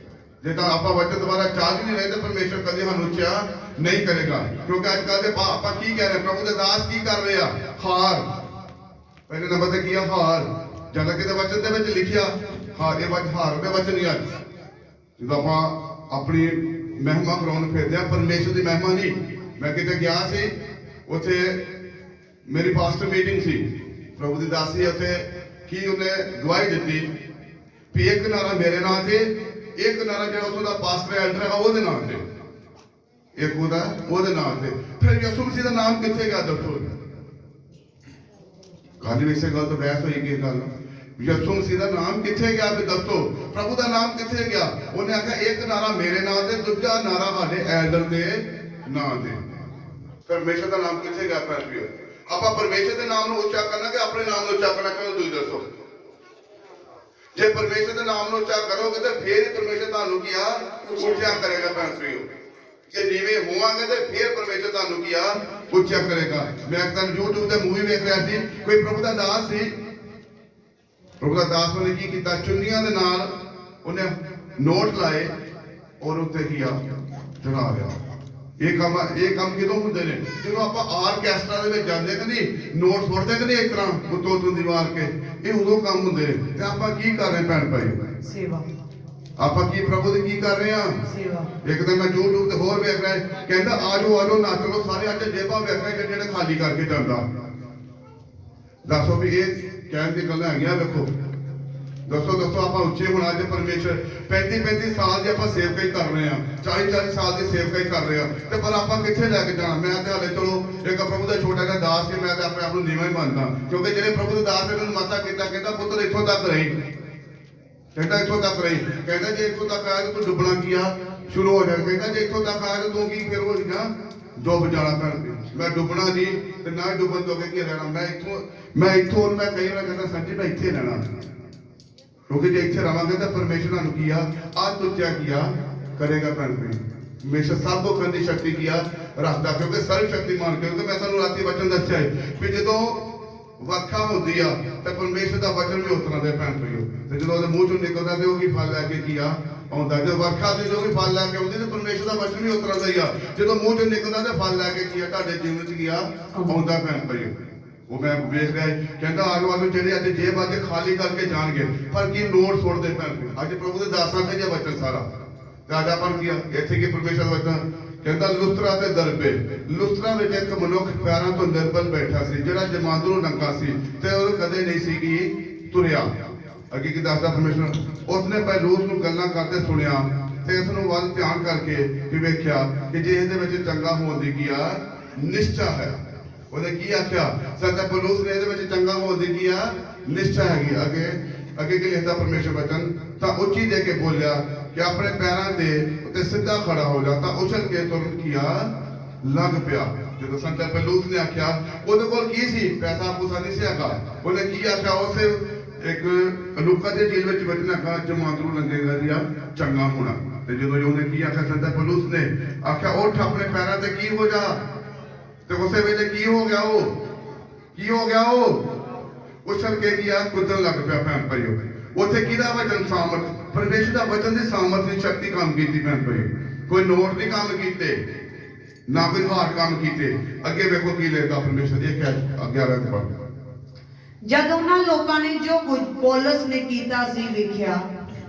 ਜੇ ਤਾਂ ਆਪਾਂ ਵਚਨ ਦੁਆਰਾ ਚੱਲ ਨਹੀਂ ਰਹੇ ਤਾਂ ਪਰਮੇਸ਼ਰ ਕਦੇ ਸਾਨੂੰ ਉੱਚਾ ਨਹੀਂ ਕਰੇਗਾ। ਕਿਉਂਕਿ ਅੱਜ ਕੱਲ੍ਹ ਦੇ ਆਪਾਂ ਕੀ ਕਹਿ ਰਹੇ? ਪ੍ਰਭੂ ਦੇ ਦਾਸ ਕੀ ਕਰ ਰਹੇ ਆ? ਹਾਰ। ਪਹਿਲੇ ਨੰਬਰ ਤੇ ਕੀ ਆ? ਹਾਰ। ਜਦੋਂ ਕਿਤੇ ਵਚਨ ਦੇ ਵਿੱਚ ਲਿਖਿਆ ਹਾਰ, ਇਹ ਹਾਰ ਦੇ ਵਚਨ ਨਹੀਂ। ਅੱਜ ਜਦੋਂ ਆਪਾਂ ਆਪਣੀ ਮਹਿਮਾ ਕਰਾਉਣ ਫਿਰਦੇ ਆ, ਪਰਮੇਸ਼ਰ ਦੀ ਮਹਿਮਾ ਨਹੀਂ। ਮੈਂ ਕਿਤੇ ਗਿਆ ਸੀ, ਉੱਥੇ ਮੇਰੀ ਪਾਸਟਰ ਮੀਟਿੰਗ ਸੀ, ਪ੍ਰਭੂ ਦੀ ਦਾਸੀ ਉੱਥੇ ਕੀ ਉਹਨੇ ਗਵਾਹੀ ਦਿੱਤੀ ਵੀ ਇੱਕ ਨਾਰਾ ਮੇਰੇ ਨਾਂ ਤੇ, ਇੱਕ ਨਾਰਾ ਜਿਹੜਾ ਉੱਥੋਂ ਦਾ ਪਾਸਟਰ ਐਲਡਰ ਹੈਗਾ ਉਹਦੇ ਨਾਂ ਤੇ, ਇੱਕ ਉਹਦੇ ਨਾਂ ਤੇ। ਫਿਰ ਯਿਸੂ ਮਸੀਹ ਦਾ ਨਾਮ ਕਿੱਥੇ ਗਿਆ? ਦੱਸੋ। ਗੱਲ ਵੀ ਇਸੇ ਗੱਲ ਤੋਂ ਬਹਿਸ ਹੋਈ ਕਿ ਗੱਲ ਯਿਸੂ ਮਸੀਹ ਦਾ ਨਾਮ ਕਿੱਥੇ ਗਿਆ? ਵੀ ਦੱਸੋ। ਪ੍ਰਭੂ ਦਾ ਨਾਮ ਕਿੱਥੇ ਗਿਆ? ਉਹਨੇ ਆਖਿਆ ਇੱਕ ਨਾਰਾ ਮੇਰੇ ਨਾਂ ਤੇ, ਦੂਜਾ ਨਾਰਾ ਸਾਡੇ ਐਲਡਰ ਦੇ ਨਾਂ ਤੇ। ਪਰਮੇਸ਼ਰ ਦਾ ਨਾਮ ਕਿੱਥੇ ਗਿਆ ਭੈਣ ਵੀਰੋ? ਆਪਾਂ ਪਰਮੇਸ਼ਰ ਦੇ ਨਾਮ ਨੂੰ ਉੱਚਾ ਕਰਨਾ ਕਿ ਆਪਣੇ ਨਾਮ ਨੂੰ ਉੱਚਾ ਕਰਨਾ? ਕਿਉਂ? ਤੁਸੀਂ ਦੱਸੋ। ਜੇ ਪਰਮੇਸ਼ਰ ਦੇ ਨਾਮ ਨੂੰ ਉੱਚਾ ਕਰੋਗੇ ਤੇ ਫੇਰ ਹੀ ਪਰਮੇਸ਼ਰ ਤੁਹਾਨੂੰ ਕੀ ਆ? ਉੱਚਾ ਕਰੇਗਾ ਭੈਣ ਵੀਰੋ। ਜੇ ਨੀਵੇਂ ਹੋਵਾਂਗੇ ਤੇ ਫੇਰ ਪਰਮੇਸ਼ਰ ਤੁਹਾਨੂੰ ਕੀ ਆ? ਉੱਚਾ ਕਰੇਗਾ। ਮੈਂ ਇੱਕ ਦਿਨ YouTube ਤੇ ਮੂਵੀ ਵੇਖ ਰਿਹਾ ਸੀ, ਕੋਈ ਪ੍ਰਭੂ ਦਾ ਦਾਸ ਸੀ। ਪ੍ਰਭੂ ਦਾ ਦਾਸ ਨੇ ਕੀ ਕੀਤਾ? ਚੁੰਨੀਆਂ ਦੇ ਨਾਲ ਉਹਨੇ ਨੋਟ ਲਾਏ ਔਰ ਉੱਤੇ ਕੀ ਆ? ਚੜਾ ਲਿਆ। ਇਹ ਕੰਮ ਕਿਦੋਂ ਹੁੰਦੇ ਨੇ? ਜਦੋਂ ਆਪਾਂ ਆਰਕੈਸਟਰਾ ਦੇ ਵਿੱਚ ਜਾਂਦੇ ਕਿ ਨਹੀਂ, ਨੋਟ ਸੁੱਟਦੇ ਕਿ ਨਹੀਂ ਇਸ ਤਰ੍ਹਾਂ ਉਤੋਂ ਦੀ ਮਾਰ ਕੇ, ਇਹ ਉਦੋਂ ਕੰਮ ਹੁੰਦੇ ਨੇ। ਤੇ ਆਪਾਂ ਕੀ ਕਰ ਰਹੇ ਭੈਣ ਭਾਈ? ਸੇਵਾ। ਆਪਾਂ ਕੀ ਪ੍ਰਭੂ ਦੀ ਕੀ ਕਰ ਰਹੇ ਆ? ਸੇਵਾ। ਇੱਕ ਦਿਨ ਮੈਂ YouTube ਤੇ ਹੋਰ ਵੇਖ ਰਿਹਾ, ਕਹਿੰਦਾ ਆਜੋ ਨੱਚ ਲਓ ਸਾਰੇ। ਅੱਜ ਜੇਬਾਂ ਵੇਖ ਰਹੇ ਜਿਹੜੇ ਖਾਲੀ ਕਰਕੇ ਜਾਂਦਾ। ਦੱਸੋ ਵੀ ਇਹ ਕਹਿਣ ਦੀ ਗੱਲਾਂ ਹੈਗੀਆਂ? ਵੇਖੋ ਦੱਸੋ ਆਪਾਂ ਉੱਚੇ ਹੋਣਾ। ਅੱਜ ਪਰਮੇਸ਼ਰ 35 ਸਾਲ ਦੀ ਆਪਾਂ ਸੇਵਕਾਈ ਕਰ ਰਹੇ ਆ, 40 ਸਾਲ ਦੀ ਸੇਵਕਾਈ ਕਰ ਰਹੇ ਆ, ਤੇ ਪਰ ਆਪਾਂ ਕਿੱਥੇ ਲੈ ਕੇ ਜਾਣਾ? ਮੈਂ ਤੇ ਹਾਲੇ ਚਲੋ ਇੱਕ ਪ੍ਰਭੂ ਦਾ ਛੋਟਾ ਜਿਹਾ ਦਾਸ ਸੀ, ਮੈਂ ਤੇ ਆਪਣੇ ਆਪ ਨੂੰ ਨੀਵਾਂ ਹੀ ਮੰਨਦਾ। ਕਿਉਂਕਿ ਜਿਹੜੇ ਪ੍ਰਭੂ ਦੇ ਦਾਸ ਨੇ ਮੈਨੂੰ ਮਤਾ ਕੀਤਾ, ਕਹਿੰਦਾ ਪੁੱਤਰ ਇੱਥੋਂ ਤੱਕ ਰਹੀ, ਕਹਿੰਦਾ ਇੱਥੋਂ ਤੱਕ ਰਹੀ। ਕਹਿੰਦਾ ਜੇ ਇੱਥੋਂ ਤੱਕ ਆਇਆ ਤਾਂ ਤੂੰ ਡੁੱਬਣਾ ਕੀ ਆ? ਸ਼ੁਰੂ ਹੋ ਜਾਣਾ। ਕਹਿੰਦਾ ਜੇ ਇੱਥੋਂ ਤੱਕ ਆਇਆ ਤਾਂ ਤੂੰ ਕੀ ਫਿਰ ਹੋ ਜਾਣਾ? ਡੁੱਬ ਜਾਣਾ। ਮੈਂ ਡੁੱਬਣਾ ਜੀ ਤੇ ਨਾ ਡੁੱਬਣ ਤੋਂ ਕੀ ਰਹਿਣਾ। ਮੈਂ ਇੱਥੋਂ ਮੈਂ ਕਈ ਵਾਰ ਕਹਿੰਦਾ ਸੱਚੀ ਮੈਂ ਇੱਥੇ ਰਹਿਣਾ। ਕਿਉਂਕਿ ਜੇ ਇੱਥੇ ਰਵਾਂਗੇ ਤਾਂ ਪਰਮੇਸ਼ਰ ਨੂੰ ਕੀ ਆ? ਆਦ ਉੱਚਾ ਕੀ ਆ? ਕਰੇਗਾ ਭੈਣ ਭਾਈ। ਹਮੇਸ਼ਾ ਸਭ ਤੋਂ ਕਰਨ ਦੀ ਸ਼ਕਤੀ ਕੀ ਆ? ਰੱਖਦਾ। ਕਿਉਂਕਿ ਸਰਵ ਸ਼ਕਤੀਮਾਨ। ਕਿਉਂਕਿ ਮੈਂ ਤੁਹਾਨੂੰ ਰਾਤੀ ਵਚਨ ਦੱਸਿਆ ਹੈ ਵੀ ਜਦੋਂ ਵਰਖਾ ਹੁੰਦੀ ਆ ਤਾਂ ਪਰਮੇਸ਼ਰ ਦਾ ਵਚਨ ਵੀ ਉਤਰਦਾ ਦੇ ਭੈਣ ਭਾਈਓ। ਤੇ ਜਦੋਂ ਉਹਦੇ ਮੂੰਹ ਚੋਂ ਨਿਕਲਦਾ ਤੇ ਉਹ ਕੀ ਫਲ ਲੈ ਕੇ ਕੀ ਆ? ਆਉਂਦਾ। ਜਦੋਂ ਵਰਖਾ ਦੀ ਜੋ ਵੀ ਫਲ ਲੈ ਕੇ ਆਉਂਦੀ ਤੇ ਪਰਮੇਸ਼ਰ ਦਾ ਵਚਨ ਵੀ ਉਤਰਦਾ ਹੀ ਆ। ਜਦੋਂ ਮੂੰਹ ਚੋਂ ਨਿਕਲਦਾ ਤੇ ਫਲ ਲੈ ਕੇ ਕੀ ਆ? ਤੁਹਾਡੇ ਜੀਵਨ 'ਚ ਕੀ ਆ? ਆਉਂਦਾ ਭੈਣ ਭਾਈਓ। ਉਹ ਮੈਂ ਵੇਖ ਰਿਹਾ, ਕਹਿੰਦਾ ਆਗੂ ਜਿਹੜੇ ਅੱਜ ਜੇਬ ਅੱਜ ਖਾਲੀ ਕਰਕੇ ਜਾਣਗੇ, ਪਰ ਕੀ ਨੋਟ ਸੁੱਟਦੇ ਭੈਣ ਭਾਈ। ਅੱਜ ਪ੍ਰਭੂ ਦੇ ਦਾਸਾਂ ਤੇ ਜੇ ਵਚਨ ਸਾਰਾ ਤੇ ਅੱਜ ਆਪਾਂ ਕੀ ਆ? ਇੱਥੇ ਕੀ ਪਰਮੇਸ਼ਰ ਦਾ ਵਚਨ ਕਹਿੰਦਾ ਲੁਸਤਰਾ ਤੇ ਦਰਬੇ। ਲੁਸਤਰਾ ਵਿੱਚ ਇੱਕ ਮਨੁੱਖ ਪੈਰਾਂ ਤੋਂ ਨਿਰਬਲ ਬੈਠਾ ਸੀ, ਜਿਹੜਾ ਜਮਾਂਦਰੂ ਨੰਗਾ ਸੀ ਤੇ ਉਹ ਕਦੇ ਨਹੀਂ ਸੀ ਕਿ ਤੁਰਿਆ। ਅੱਗੇ ਕੀ ਦੱਸਦਾ ਪਰਮੇਸ਼ਰ? ਉਸਨੇ ਪੌਲੁਸ ਨੂੰ ਗੱਲਾਂ ਕਰਦੇ ਸੁਣਿਆ ਤੇ ਇਸ ਨੂੰ ਵੱਲ ਧਿਆਨ ਕਰਕੇ ਵੀ ਵੇਖਿਆ ਕਿ ਜੇ ਇਹਦੇ ਵਿੱਚ ਚੰਗਾ ਹੋਣ ਦੀ ਕੀ ਆ? ਨਿਸ਼ਚਾ ਹੈ। ਉਹਨੇ ਕੀ ਆਖਿਆ? ਸੰਤ ਪੌਲੁਸ ਨੇ ਇਹਦੇ ਵਿੱਚ ਚੰਗਾ ਹੋਣ ਦੀ ਕੀ ਆ? ਨਿਸ਼ਚਾ ਹੈਗੀ। ਅੱਗੇ ਕੀ ਲਿਖਦਾ ਪਰਮੇਸ਼ਰ ਵਚਨ? ਤਾਂ ਉੱਚੀ ਦੇ ਕੇ ਬੋਲਿਆ ਕਿ ਆਪਣੇ ਪੈਰਾਂ ਦੇ ਉੱਤੇ ਸਿੱਧਾ ਖੜਾ ਹੋ ਜਾ। ਤਾਂ ਉਛਲ ਕੇ ਤੁਰਨ ਕੀ ਆ? ਲੱਗ ਪਿਆ। ਜਦੋਂ ਸੰਤ ਪੌਲੁਸ ਨੇ ਆਖਿਆ, ਉਹਦੇ ਕੋਲ ਕੀ ਸੀ? ਪੈਸਾ ਪੂਸਾ ਨਹੀਂ ਸੀ ਹੈਗਾ। ਉਹਨੇ ਕੀ ਆਖਿਆ? ਉਸੇ ਇੱਕ ਲੂਕਾ ਦੇ ਜੇਲ੍ਹ ਵਿੱਚ ਬਚਣਾ ਕਾ ਜਮਾਂਦਰੂ ਲੰਗੇਗਾ ਦੀ ਆ ਚੰਗਾ ਹੋਣਾ। ਤੇ ਜਦੋਂ ਉਹਨੇ ਕੀ ਆਖਿਆ ਸੰਤਾ ਪੌਲੁਸ ਨੇ ਆਖਿਆ ਉੱਠ ਆਪਣੇ ਪੈਰਾਂ ਤੇ ਕੀ ਹੋ ਜਾ ਤੇ ਉਸੇ ਵੇਲੇ ਕੀ ਹੋ ਗਿਆ ਉਹ ਉਛਲ ਕੇ ਗਿਆ ਕੁੱਦਣ ਲੱਗ ਪਿਆ ਭੈਣ ਭਾਈਓ ਉੱਥੇ ਕਿਹਦਾ ਵਚਨ ਸਾਮਰਥ ਪਰਮੇਸ਼ਰ ਦਾ ਵਚਨ ਦੀ ਸਾਮਰਥ ਦੀ ਸ਼ਕਤੀ ਕੰਮ ਕੀਤੀ ਭੈਣ ਭਾਈਓ ਕੋਈ ਨੋਟ ਨਹੀਂ ਕੰਮ ਕੀਤੇ ਨਾ ਕੋਈ ਹਾਰ ਕੰਮ ਕੀਤੇ ਅੱਗੇ ਵੇਖੋ ਕੀ ਲਿਖਦਾ ਪਰਮੇਸ਼ਰ ਇਹ ਕਿਹਾ 11 ਤੇ ਪੜ੍ਹ ਜਦ ਉਹਨਾਂ ਲੋਕਾਂ ਨੇ ਜੋ ਕੁਝ ਪੌਲਸ ਨੇ ਕੀਤਾ ਸੀ ਵੇਖਿਆ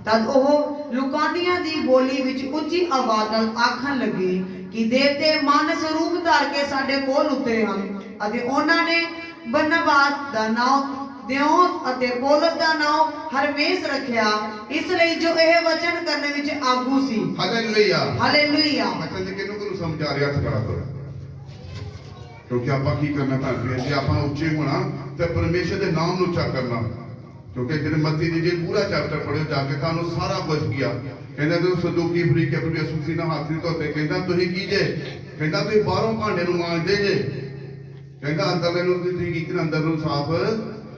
ਤਦ ਉਹ ਲੁਕਾਨੀਆਂ ਦੀ ਬੋਲੀ ਵਿੱਚ ਉੱਚੀ ਆਵਾਜ਼ ਨਾਲ ਆਖਣ ਲੱਗੇ ਕਿ ਦੇਵਤੇ ਮਨ ਸਰੂਪ ਧਾਰ ਕੇ ਸਾਡੇ ਕੋਲ ਉਤਰੇ ਹਨ ਅਤੇ ਉਹਨਾਂ ਨੇ ਬਰਨਬਾਸ ਦਾ ਨਾਮ ਦਿਉਸ ਅਤੇ ਪੌਲਸ ਦਾ ਨਾਮ ਹਰਮੇਸ ਰੱਖਿਆ ਇਸ ਲਈ ਜੋ ਇਹ ਵਚਨ ਕਰਨ ਵਿੱਚ ਆਗੂ ਸੀ। ਹਾਲੇਲੂਇਆ ਵਚਨ ਦੀ ਕਿਹਨੂੰ ਸਮਝਾ ਰਿਹਾ ਹੱਥ ਖੜਾ ਕਰੋ ਕਿਉਂਕਿ ਆਪਾਂ ਕੀ ਕਰਨਾ ਭੈਣ ਜੇ ਆਪਾਂ ਉੱਚੇ ਹੋਣਾ ਤੇ ਪਰਮੇਸ਼ਰ ਦੇ ਨਾਮ ਨੂੰ ਉੱਚਾ ਕਰਨਾ ਕਿਉਂਕਿ ਜਿਹੜੇ ਮੱਤੀ ਦੀ ਜੇ ਪੂਰਾ ਚੈਪਟਰ ਪੜ੍ਹਿਓ ਜਾ ਕੇ ਤੁਹਾਨੂੰ ਸਾਰਾ ਕੁਝ ਕੀਆ ਕਹਿੰਦਾ ਜਦੋਂ ਸਦੂਕੀ ਫਰੀਕੇ ਪ੍ਰਭੂ ਯਿਸੂ ਮਸੀਹ ਨਾਲ ਹੱਥ ਨਹੀਂ ਧੋਤੇ ਕਹਿੰਦਾ ਤੁਸੀਂ ਕੀ ਜੇ ਕਹਿੰਦਾ ਤੁਸੀਂ ਬਾਹਰੋਂ ਭਾਂਡੇ ਨੂੰ ਮਾਂਜਦੇ ਜੇ ਕਹਿੰਦਾ ਅੰਦਰਲੇ ਨੂੰ ਤੁਸੀਂ ਕੀ ਅੰਦਰ ਨੂੰ ਸਾਫ਼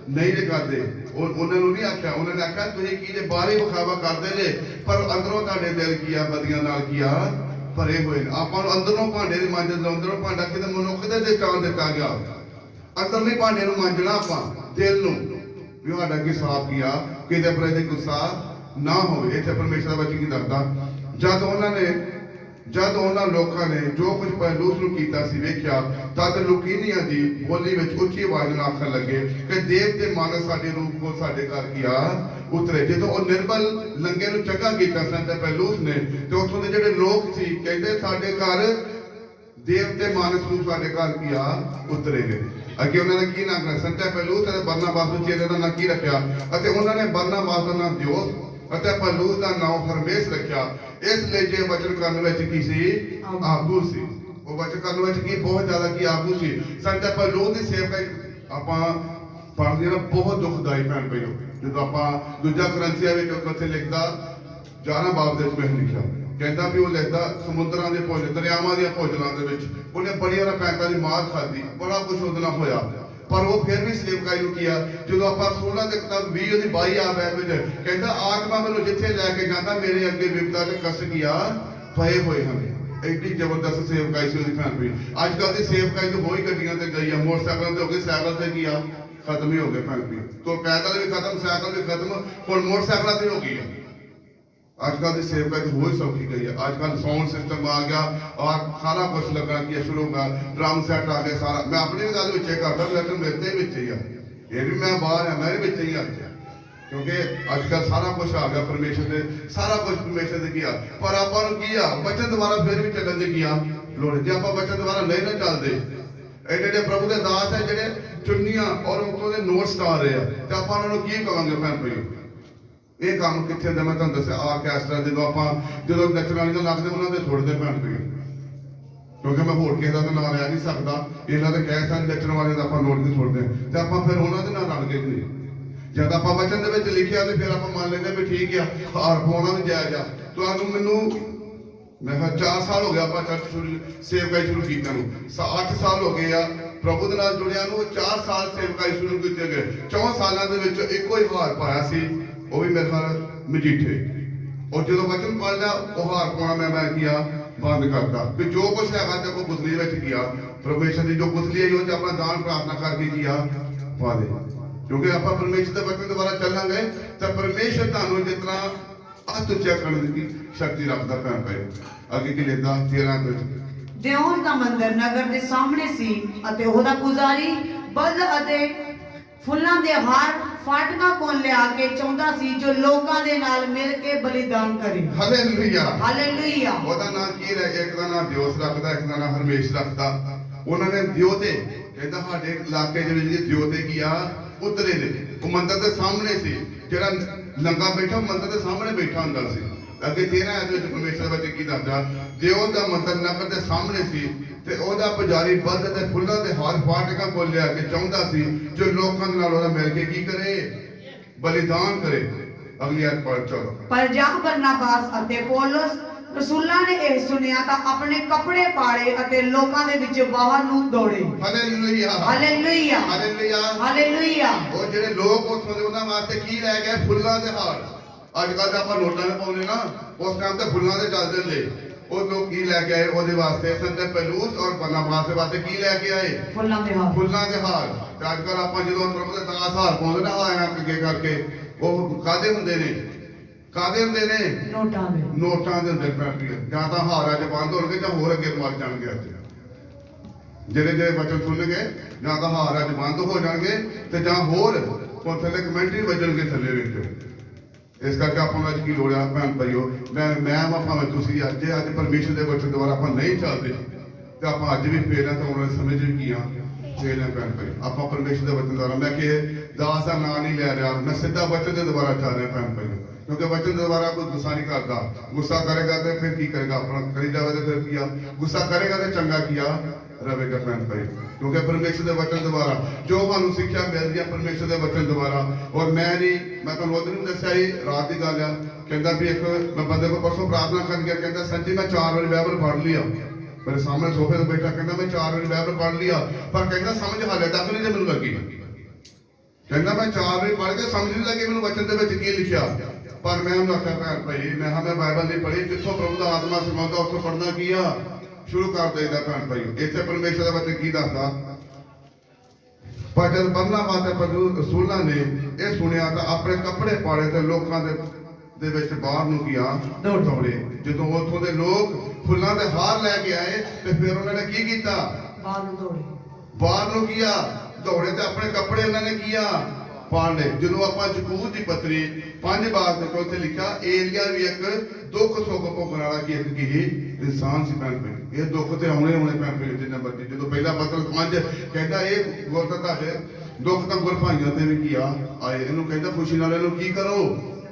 ਨਹੀਂ ਕਰਦੇ ਉਹਨਾਂ ਨੂੰ ਨਹੀਂ ਆਖਿਆ ਉਹਨਾਂ ਨੇ ਆਖਿਆ ਤੁਸੀਂ ਕੀ ਜੇ ਬਾਹਰੀ ਵਿਖਾਵਾ ਕਰਦੇ ਜੇ ਪਰ ਅੰਦਰੋਂ ਤੁਹਾਡੇ ਦਿਲ ਕੀਆ ਬਦੀਆਂ ਨਾਲ ਕੀਆ ਭਰੇ ਹੋਏ ਆਪਾਂ ਨੂੰ ਅੰਦਰੋਂ ਭਾਂਡੇ ਦੇ ਮਾਂਜਣ ਅੰਦਰੋਂ ਭਾਂਡਾ ਕਿਤੇ ਮਨੁੱਖ ਦੇ ਦਿੱਤਾ ਗਿਆ ਅੰਦਰਲੇ ਭਾਂਡੇ ਨੂੰ ਮਾਂਜਣਾ ਆਪਾਂ ਦਿਲ ਨੂੰ ਵੀ ਸਾਡਾ ਕੀ ਸਾਫ਼ ਕੀਆ ਕਿਤੇ ਪਰ ਇਹਦੇ ਗੁੱਸਾ ਨਾ ਹੋਵੇ ਇੱਥੇ ਪਰਮੇਸ਼ਰ ਦਾ ਵਚਨ ਕੀ ਦੱਸਦਾ ਜਦ ਉਹਨਾਂ ਲੋਕਾਂ ਨੇ ਜੋ ਕੁਝ ਪੌਲੁਸ ਨੂੰ ਕੀਤਾ ਸੀ ਵੇਖਿਆ ਤਦ ਲੁਕੀਨੀਆਂ ਦੀ ਬੋਲੀ ਵਿੱਚ ਉੱਚੀ ਆਵਾਜ਼ ਨਾਲ ਆਖਣ ਲੱਗੇ ਕਿ ਦੇਵ ਤੇ ਮਨ ਸਾਡੇ ਰੂਪ ਕੋ ਸਾਡੇ ਘਰ ਕੀਆ ਉਤਰੇ ਜਦੋਂ ਉਹ ਨਿਰਬਲ ਲੰਗੇ ਨੂੰ ਚੰਗਾ ਕੀਤਾ ਸੰਤ ਪੌਲੁਸ ਨੇ ਤੇ ਉੱਥੋਂ ਦੇ ਜਿਹੜੇ ਲੋਕ ਸੀ ਕਹਿੰਦੇ ਸਾਡੇ ਘਰ ਦੇਵ ਤੇ ਮਨ ਸਰੂਪ ਸਾਡੇ ਘਰ ਕੀਆ ਉਤਰੇ ਗਏ ਅੱਗੇ ਉਹਨਾਂ ਨੇ ਕੀ ਨਾਮ ਰੱਖਿਆ ਸੰਤ ਪੌਲੁਸ ਅਤੇ ਬਰਨਬਾਸ ਨੂੰ ਚੇਲੇ ਦਾ ਨਾਂ ਕੀ ਰੱਖਿਆ ਅਤੇ ਉਹਨਾਂ ਨੇ ਬਰਨਬਾਸ ਦਾ ਨਾਮ ਦਿਉਸ ਅਤੇ ਪੌਲੁਸ ਦਾ ਨਾਮ ਹਰਮੇਸ ਰੱਖਿਆ ਇਸ ਲਈ ਜੇ ਵਚਨ ਕਰਨ ਵਿੱਚ ਕੀ ਸੀ ਆਗੂ ਸੀ ਉਹ ਵਚਨ ਕਰਨ ਵਿੱਚ ਕੀ ਬਹੁਤ ਜ਼ਿਆਦਾ ਕੀ ਆਗੂ ਸੀ ਸੰਤ ਪੌਲੁਸ ਦੀ ਸੇਵਕਾਈ ਆਪਾਂ ਪੜ੍ਹਦੇ ਹਾਂ ਬਹੁਤ ਦੁਖਦਾਈ ਭੈਣ ਭਾਈਓ ਜਦੋਂ ਆਪਾਂ ਦੂਜਾ ਕਰੰਥੀਆਂ ਵਿੱਚ ਉੱਥੇ ਲਿਖਦਾ 11 ਬਾਬ ਦੇ ਵਿੱਚ ਲਿਖਿਆ ਕਹਿੰਦਾ ਵੀ ਉਹ ਲਿਖਦਾ ਸਮੁੰਦਰਾਂ ਦੇ ਭੋਜਨ ਦਰਿਆਵਾਂ ਦੀਆਂ ਭੋਜਨਾਂ ਦੇ ਵਿੱਚ ਉਹਨੇ ਬੜੀਆਂ ਪੈਂਕਾਂ ਦੀ ਮਾਰ ਖਾਧੀ ਬੜਾ ਕੁਝ ਉਹਦੇ ਨਾਲ ਹੋਇਆ ਪਰ ਉਹ ਫਿਰ ਵੀ ਸੇਵਕਾਈ ਨੂੰ ਕੀਆ ਜਦੋਂ ਆਪਾਂ 16 ਦੇ ਕਿਤਾਬ 20 ਉਹਦੀ 22 ਆ ਬੈਠ ਵਿੱਚ ਕਹਿੰਦਾ ਆਤਮਾ ਮੈਨੂੰ ਜਿੱਥੇ ਲੈ ਕੇ ਜਾਂਦਾ ਮੇਰੇ ਅੱਗੇ ਵਿਪਤਾ ਤੇ ਕਸ਼ਟ ਕੀਆ ਪਏ ਹੋਏ ਹਨ ਐਡੀ ਜ਼ਬਰਦਸਤ ਸੇਵਕਾਈ ਸੀ ਉਹਦੀ ਭੈਣ ਵੀ ਅੱਜ ਕੱਲ੍ਹ ਦੀ ਸੇਵਕਾਈ ਤਾਂ ਹੋਈ ਗੱਡੀਆਂ ਤੇ ਗਈ ਆ ਮੋਟਰਸਾਈਕਲਾਂ ਤੇ ਹੋ ਗਈ ਸਾਈਕਲ ਤੇ ਕੀ ਆ ਖਤਮ ਹੀ ਹੋ ਗਏ ਭੈਣ ਵੀ ਤੋਂ ਪੈਦਲ ਵੀ ਖਤਮ ਸਾਈਕਲ ਵੀ ਖਤਮ ਹੁਣ ਮੋਟਰਸਾਈਕਲਾਂ ਤੇ ਹੋ ਗਈ ਆ ਅੱਜ ਕੱਲ੍ਹ ਦੀ ਸੇਵਕਾਈ ਹੋ ਹੀ ਸੌਖੀ ਗਈ ਹੈ ਅੱਜ ਕੱਲ੍ਹ ਸਾਊਂਡ ਸਿਸਟਮ ਆ ਗਿਆ ਔਰ ਸਾਰਾ ਕੁਝ ਲੱਗਣਾ ਕੀ ਸ਼ੁਰੂ ਹੋ ਗਿਆ ਡਰਮ ਸੈੱਟ ਆ ਗਏ ਸਾਰਾ ਮੈਂ ਆਪਣੀ ਵੀ ਗੱਲ ਵਿੱਚ ਕਰਦਾ ਲੇਕਿਨ ਮੇਰੇ ਤੇ ਵਿੱਚ ਹੀ ਆ ਇਹ ਵੀ ਮੈਂ ਬਾਹਰ ਆ ਮੇਰੇ ਵਿੱਚ ਹੀ ਆ ਕਿਉਂਕਿ ਅੱਜ ਕੱਲ੍ਹ ਸਾਰਾ ਕੁਝ ਆ ਗਿਆ ਪਰਮੇਸ਼ਰ ਦੇ ਸਾਰਾ ਕੁਝ ਪਰਮੇਸ਼ਰ ਦੇ ਕੀ ਆ ਪਰ ਆਪਾਂ ਨੂੰ ਕੀ ਆ ਵਚਨ ਦੁਆਰਾ ਫਿਰ ਵੀ ਚੱਲਣ ਦੇ ਕੀ ਆ ਲੋੜ ਜੇ ਆਪਾਂ ਵਚਨ ਦੁਆਰਾ ਨਹੀਂ ਨਾ ਚੱਲਦੇ ਇਹ ਜਿਹੜੇ ਪ੍ਰਭੂ ਦੇ ਦਾਸ ਹੈ ਜਿਹੜੇ ਚੁੰਨੀਆਂ ਔਰ ਉੱਤੋਂ ਦੇ ਨੋਟਸ ਆ ਰਹੇ ਆ ਤੇ ਆਪਾਂ ਉਹਨਾਂ ਨੂੰ ਕੀ ਕਵਾਂਗੇ ਭੈਣ ਭਾਈ ਇਹ ਕੰਮ ਕਿੱਥੇ ਹੁੰਦਾ ਮੈਂ ਤੁਹਾਨੂੰ ਦੱਸਿਆ ਆਰਕੈਸਟਰਾ ਜਦੋਂ ਨੱਚਣ ਵਾਲੇ ਲੱਗਦੇ ਉਹਨਾਂ ਦੇ ਥੋੜਦੇ ਭੈਣ ਭਾਈ ਕਿਉਂਕਿ ਮੈਂ ਹੋਰ ਕਿਸੇ ਦਾ ਤਾਂ ਨਾਂ ਲੈ ਨਹੀਂ ਸਕਦਾ ਇਹਨਾਂ ਦੇ ਕਹਿ ਸਕਦੇ ਨੱਚਣ ਵਾਲੇ ਦਾ ਆਪਾਂ ਨੋਟ ਨਹੀਂ ਛੋੜਦੇ ਤੇ ਆਪਾਂ ਫਿਰ ਉਹਨਾਂ ਦੇ ਨਾਲ ਰਲ ਕੇ ਨਹੀਂ ਜਦ ਆਪਾਂ ਵਚਨ ਦੇ ਵਿੱਚ ਲਿਖਿਆ ਤੇ ਫਿਰ ਆਪਾਂ ਮੰਨ ਲੈਂਦੇ ਵੀ ਠੀਕ ਆ ਹਾਰ ਪਾਉਣਾ ਵੀ ਜਾਇਜ਼ ਆ ਤੁਹਾਨੂੰ ਮੈਨੂੰ ਮੈਂ ਕਿਹਾ 4 ਸਾਲ ਹੋ ਗਿਆ ਆਪਾਂ ਚਰਚ ਸੇਵਕਾਈ ਸ਼ੁਰੂ ਕੀਤਾ ਨੂੰ 8 ਸਾਲ ਹੋ ਗਏ ਆ ਪ੍ਰਭੂ ਦੇ ਨਾਲ ਜੁੜਿਆ ਨੂੰ 4 ਸਾਲ ਸੇਵਕਾਈ ਸ਼ੁਰੂ ਕੀਤੇ ਗਏ 4 ਸਾਲਾਂ ਦੇ ਵਿੱਚ ਇੱਕੋ ਹੀ ਹਾਰ ਪਾਇਆ ਸੀ ਉਹ ਵੀ ਮੇਰੇ ਨਾਲ ਮਜੀਠੇ ਔਰ ਜਦੋਂ ਵਚਨ ਪੜ੍ਹ ਲਿਆ ਉਹ ਹਾਰ ਪਾਉਣਾ ਮੈਂ ਕੀਆ ਬੰਦ ਕਰਤਾ ਕਿ ਜੋ ਕੁਛ ਹੈਗਾ ਤੇ ਕੋ ਗੁਥਲੀ ਵਿੱਚ ਕੀਆ ਪਰਮੇਸ਼ਰ ਦੀ ਜੋ ਗੁਥਲੀ ਹੈ ਉਹ ਚ ਆਪਣਾ ਦਾਨ ਪ੍ਰਾਰਥਨਾ ਕਰਕੇ ਕੀਆ ਪਾ ਦੇ ਕਿਉਂਕਿ ਆਪਾਂ ਪਰਮੇਸ਼ਰ ਦੇ ਵਚਨ ਦੁਆਰਾ ਚੱਲਾਂਗੇ ਤਾਂ ਪਰਮੇਸ਼ਰ ਤੁਹਾਨੂੰ ਜਿਤਨਾ ਅੱਤ ਉੱਚਾ ਕਰਨ ਦੀ ਸ਼ਕਤੀ ਰੱਖਦਾ ਭੈਣ ਭਾਈ ਅੱਗੇ ਕੀ ਲਿਖਦਾ 13 ਵਿੱਚ ਦਿਉਸ ਦਾ ਮੰਦਰ ਨਗਰ ਦੇ ਸਾਹਮਣੇ ਸੀ ਅਤੇ ਉਹਦਾ ਪੁਜਾਰੀ ਬਲਦ ਅਤੇ ਫੁੱਲਾਂ ਦੇ ਹਾਰ ਫਾਟਕਾਂ ਕੋਲ ਲਿਆ ਕੇ ਚਾਹੁੰਦਾ ਸੀ ਜੋ ਲੋਕਾਂ ਦੇ ਨਾਲ ਮਿਲ ਕੇ ਬਲੀਦਾਨ ਕਰੇ ਹਾਲੇਲੂਇਆ ਉਹਦਾ ਨਾਮ ਕੀ ਹੈ ਇੱਕ ਦਾ ਨਾਮ ਦਿਉਸ ਰੱਖਦਾ ਇੱਕ ਦਾ ਨਾਮ ਹਰਮੇਸ਼ ਰੱਖਦਾ ਉਹਨਾਂ ਨੇ ਦਿਉਤੇ ਕਹਿੰਦਾ ਸਾਡੇ ਇਲਾਕੇ ਦੇ ਵਿੱਚ ਦਿਉਤੇ ਕੀ ਆ ਉਤਰੇ ਨੇ ਉਹ ਮੰਦਰ ਦੇ ਸਾਹਮਣੇ ਸੀ ਜਿਹੜਾ ਲੰਗਾ ਬੈਠਾ ਮੰਦਰ ਦੇ ਸਾਹਮਣੇ ਬੈਠਾ ਹੁੰਦਾ ਸੀ ਅੱਗੇ 13 ਇਹਦੇ ਵਿੱਚ ਪਰਮੇਸ਼ਰ ਵਿੱਚ ਕੀ ਦੱਸਦਾ ਦਿਉ ਦਾ ਮੰਦਰ ਨਗਰ ਦੇ ਸਾਹਮਣੇ ਸੀ ਤੇ ਉਹਦਾ ਪੁਜਾਰੀ ਬਲਦ ਤੇ ਫੁੱਲਾਂ ਦੇ ਹਾਰ ਫਾਟਕਾਂ ਕੋਲ ਲਿਆ ਕੇ ਚਾਹੁੰਦਾ ਸੀ ਜੋ ਲੋਕਾਂ ਦੇ ਨਾਲ ਉਹਦਾ ਮਿਲ ਕੇ ਕੀ ਕਰੇ ਬਲੀਦਾਨ ਕਰੇ ਅਗਲੀ ਆਇਤ ਪੜ੍ਹ ਚਲੋ ਪਰ ਜਦ ਬਰਨਬਾਸ ਅਤੇ ਪੌਲਸ ਰਸੂਲਾਂ ਨੇ ਇਹ ਸੁਣਿਆ ਤਾਂ ਆਪਣੇ ਕੱਪੜੇ ਪਾੜੇ ਅਤੇ ਲੋਕਾਂ ਦੇ ਵਿੱਚ ਬਾਹਰ ਨੂੰ ਦੌੜੇ ਹਾਲੇਲੂਇਆ ਹਾਲੇਲੂਇਆ ਹਾਲੇਲੂਇਆ ਹਾਲੇਲੂਇਆ ਉਹ ਜਿਹੜੇ ਲੋਕ ਉੱਥੋਂ ਦੇ ਉਹਨਾਂ ਵਾਸਤੇ ਕੀ ਲੈ ਗਏ ਫੁੱਲਾਂ ਦੇ ਹਾਰ अजकल तो आप नोटा में पाने ना, उस टाइम तो फुलों से चलते थे। वो लोग की लैके आए वो वास्ते संत पहलूस और बरनबास वास्ते की लैके आए फुੱਲਾਂ ਦੇ ਹਾਰ फुलों के हार। तो अजकल आप जो प्रभु के दास हार पाते ना हार अगे करके वो कादे होंगे ने, कादे होंगे ने ਨੋਟਾਂ ਦੇ नोटा के होंगे पैंपी या तो हार अज बंद हो गए या होर अगे मर जाएंगे। अज ਜਿਹੜੇ ਜਿਹੜੇ ਬਚਨ ਸੁਣ ਗਏ ਜਾਂ ਤਾਂ ਹਾਰ ਅੱਜ ਬੰਦ ਹੋ ਜਾਣਗੇ ਤੇ ਜਾਂ ਹੋਰ ਉਹ ਥੱਲੇ ਕਮੈਂਟਰੀ ਵੱਜਣਗੇ ਥੱਲੇ ਵਿੱਚ। ਇਸ ਕਰਕੇ ਆਪਾਂ ਨੂੰ ਅੱਜ ਕੀ ਲੋੜ ਆ ਭੈਣ ਭਾਈਓ, ਮੈਂ ਭਾਵੇਂ ਤੁਸੀਂ ਅੱਜ ਪਰਮੇਸ਼ਰ ਦੇ ਵਚਨ ਦੁਆਰਾ ਆਪਾਂ ਨਹੀਂ ਚੱਲਦੇ ਤੇ ਆਪਾਂ ਅੱਜ ਵੀ ਫੇਰ ਆ ਤੇ ਉਹਨਾਂ ਦੇ ਸਮਝ ਵੀ ਕੀ ਆ ਫੇਰ ਆ ਭੈਣ ਭਾਈ। ਆਪਾਂ ਪਰਮੇਸ਼ਰ ਦੇ ਵਚਨ ਦੁਆਰਾ, ਮੈਂ ਕਿ ਦਾਸ ਦਾ ਨਾਂ ਨਹੀਂ ਲੈ ਰਿਹਾ, ਮੈਂ ਸਿੱਧਾ ਵਚਨ ਦੇ ਦੁਆਰਾ ਚੱਲ ਰਿਹਾ ਭੈਣ ਭਾਈ। क्योंकि वचन द्वारा कोई गुस्सा नहीं करता, गुस्सा करेगा तो फिर की करेगा, अपना करी जाएगा तो फिर किया, गुस्सा करेगा तो चंगा किया रहेगा भैन भाई। क्योंकि परमेश्वर के वचन द्वारा जो सानू सिक्ख्या मिल रही है परमेश्वर के वचन द्वारा। और मैं नहीं, मैं तुहानू उधर भी दस्सिया ही रात की गल आ, कहता भी एक मैं बंदे को परसों प्रार्थना कर गया, कहता सर जी मैं 4 बार बाइबल पढ़ लिया, मेरे सामने सोफे पर बैठा, कहता मैं 4 बार बाइबल पढ़ लिया पर कहता समझ हाले तक नहीं मैनू लगी। कहता मैं 4 बार पढ़ के समझ नहीं लगी मैनू वचन के की लिखा। पर मैं उन्हें आख्या भैन भाई मैं बाइबल नहीं पढ़ी, जितों प्रभु का आत्मा सिखाता उतों पढ़ना की आ शुरू कर देगा भैन भाई। इतने परमेश्वर का वचन की दसदा, पर जब बरनबास रसूलां ने यह सुनिया तो अपने कपड़े पाड़े तो लोगों दे विच बाहर नूं किया दौड़े। जदों उत्थों दे लोग फुल्लां दे हार लैके आए तो फिर उन्होंने की कीता, ਬਾਹਰ ਨੂੰ ਦੌੜੇ बाहर नूं किया दौड़े तो अपने कपड़े उन्होंने किया पाड़ ले। जो आप जबूर की पत्री 5 बार देखो उत्थे लिखा एलिया भी एक दुख सुख भोगण वाला की इंसान सी भैन भाई। ये दुख तो आने होने भैन भाई जिन्ना मर्जी। जो पहला पत्र 5 कहता ये गुर तुहाडे दुख तो गुर भाइयों ते भी किया आए, इन्हू कहता खुशी नाल इन्हू की करो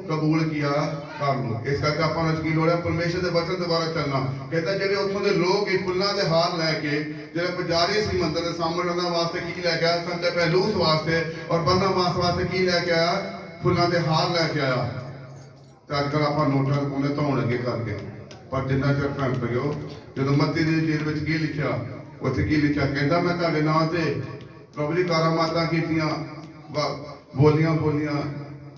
कबूल किया कर लो। इस करके आपां नूं की लोड़ है परमेश्वर के वचन द्वारा चलना। कहता जेडे उत्थों दे लोग फुल्लां दे हार लैके जेडे पुजारी सी मंदिर के सामने उन्हां वास्ते की लैके आया, संत पहलूस वास्ते और बरनबास वास्ते की लैके आया, फुल्लां दे हार लैके आया। तो अजकल आपां नोटां पाउंदे धौण अगे करके, पर जिन्ना चिर भैन भाइयो जदों मत्ती दी इंजील विच की लिखिया उत्थे की लिखिया, कहंदा मैं तुहाडे नां ते प्रभु दी करामातां कीतियां बोलियां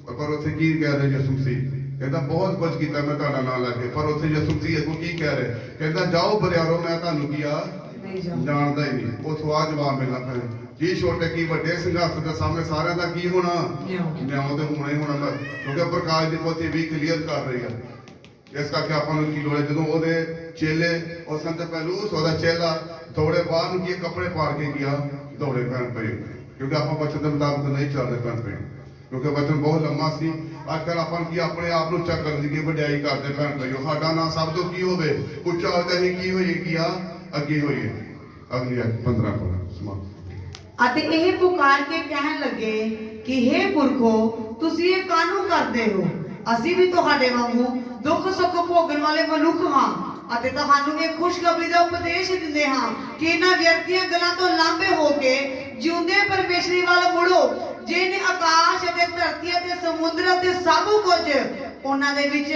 पर उत्थे की कह रहे यसू मसीह, कहता बहुत कुछ किया मैं तुहाडा नाम लैके, पर उत्थे यसू मसीह अगों की कह रहे, कहता जाओ बरियारो मैं तुहानू किया जानदा ही नहीं। उथों आ जवाब मिलना फिर की छोटे की वड्डे संघर्ष के सामने सारे का की होना न्याय तो होना ही होना। क्योंकि प्रकाश की पोथी भी क्लीयर कर रही है। इस करके आपां नूं की लोड़ है जदों ओहदे चेले और संत पहलूस ओहदा चेला दौड़े बाहर नूं की कपड़े पाड़ के किया दौड़े भैन भाई। क्योंकि आपां वचन के मुताबिक नहीं चल रहे भैन भाई, क्योंकि वचन बहुत लंबा सी। अजकल अपन की अपने आप को उच्चा करने की वड्याई करते भैन भाइयों, साडा नाम सब तो की होवे उच्चा होता ही की होइए किया अगे होइए। अगली 15 को समाप्त ਅਤੇ ਇਹ ਪੁਕਾਰ ਕੇ ਕਹਿਣ ਲੱਗੇ ਕਿ हे ਪੁਰਖੋ ਤੁਸੀਂ ਇਹ ਕਾਹਨੂੰ ਕਰਦੇ ਹੋ, ਅਸੀਂ ਵੀ ਤੁਹਾਡੇ ਵਾਂਗੂ ਦੁੱਖ ਸੁੱਖ ਭੋਗਣ ਵਾਲੇ ਮਨੁੱਖ ਹਾਂ ਅਤੇ ਤੁਹਾਨੂੰ ਇਹ ਖੁਸ਼ਖਬਰੀ ਦਾ ਉਪਦੇਸ਼ ਦਿੰਦੇ ਹਾਂ ਕਿ ਇਹਨਾਂ ਵਿਅਰਥੀਆਂ ਗੱਲਾਂ ਤੋਂ ਲਾਂਭੇ ਹੋ ਕੇ ਜਿਉਂਦੇ ਪਰਮੇਸ਼ਰੀ ਵੱਲ ਮੁੜੋ, ਜਿਹਨੇ ਆਕਾਸ਼ ਅਤੇ ਧਰਤੀ ਅਤੇ ਸਮੁੰਦਰ ਅਤੇ ਸਭ ਕੁਝ ਉਹਨਾਂ ਦੇ ਵਿੱਚ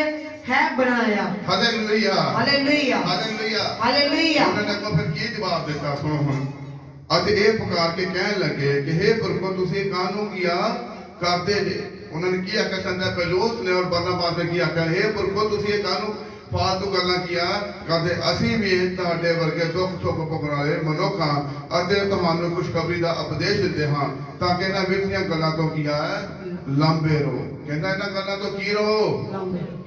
है बनाया। Hallelujah hallelujah hallelujah hallelujah. उन्होंने को फिर की जवाब देता सुनो हुन अज ये पुकार के कहन लगे कि हे पुरखो तुसी कानू किया करदे जे। उन्होंने की आख्या संत पहलूस ने और बरनबास ने की आख्या हे पुरखो तुसी ये कानू फालतू गल्लां किया करदे, असीं भी तुहाडे वर्गे दुख सुख भोगण वाले मनुख हां अते तुहानू खुशखबरी दा उपदेश दिंदे हां ताकि इन्हां विरथियां गल्लां तो किया लांबे रहो। कहंदा इन्हां गल्लां तो की रहो,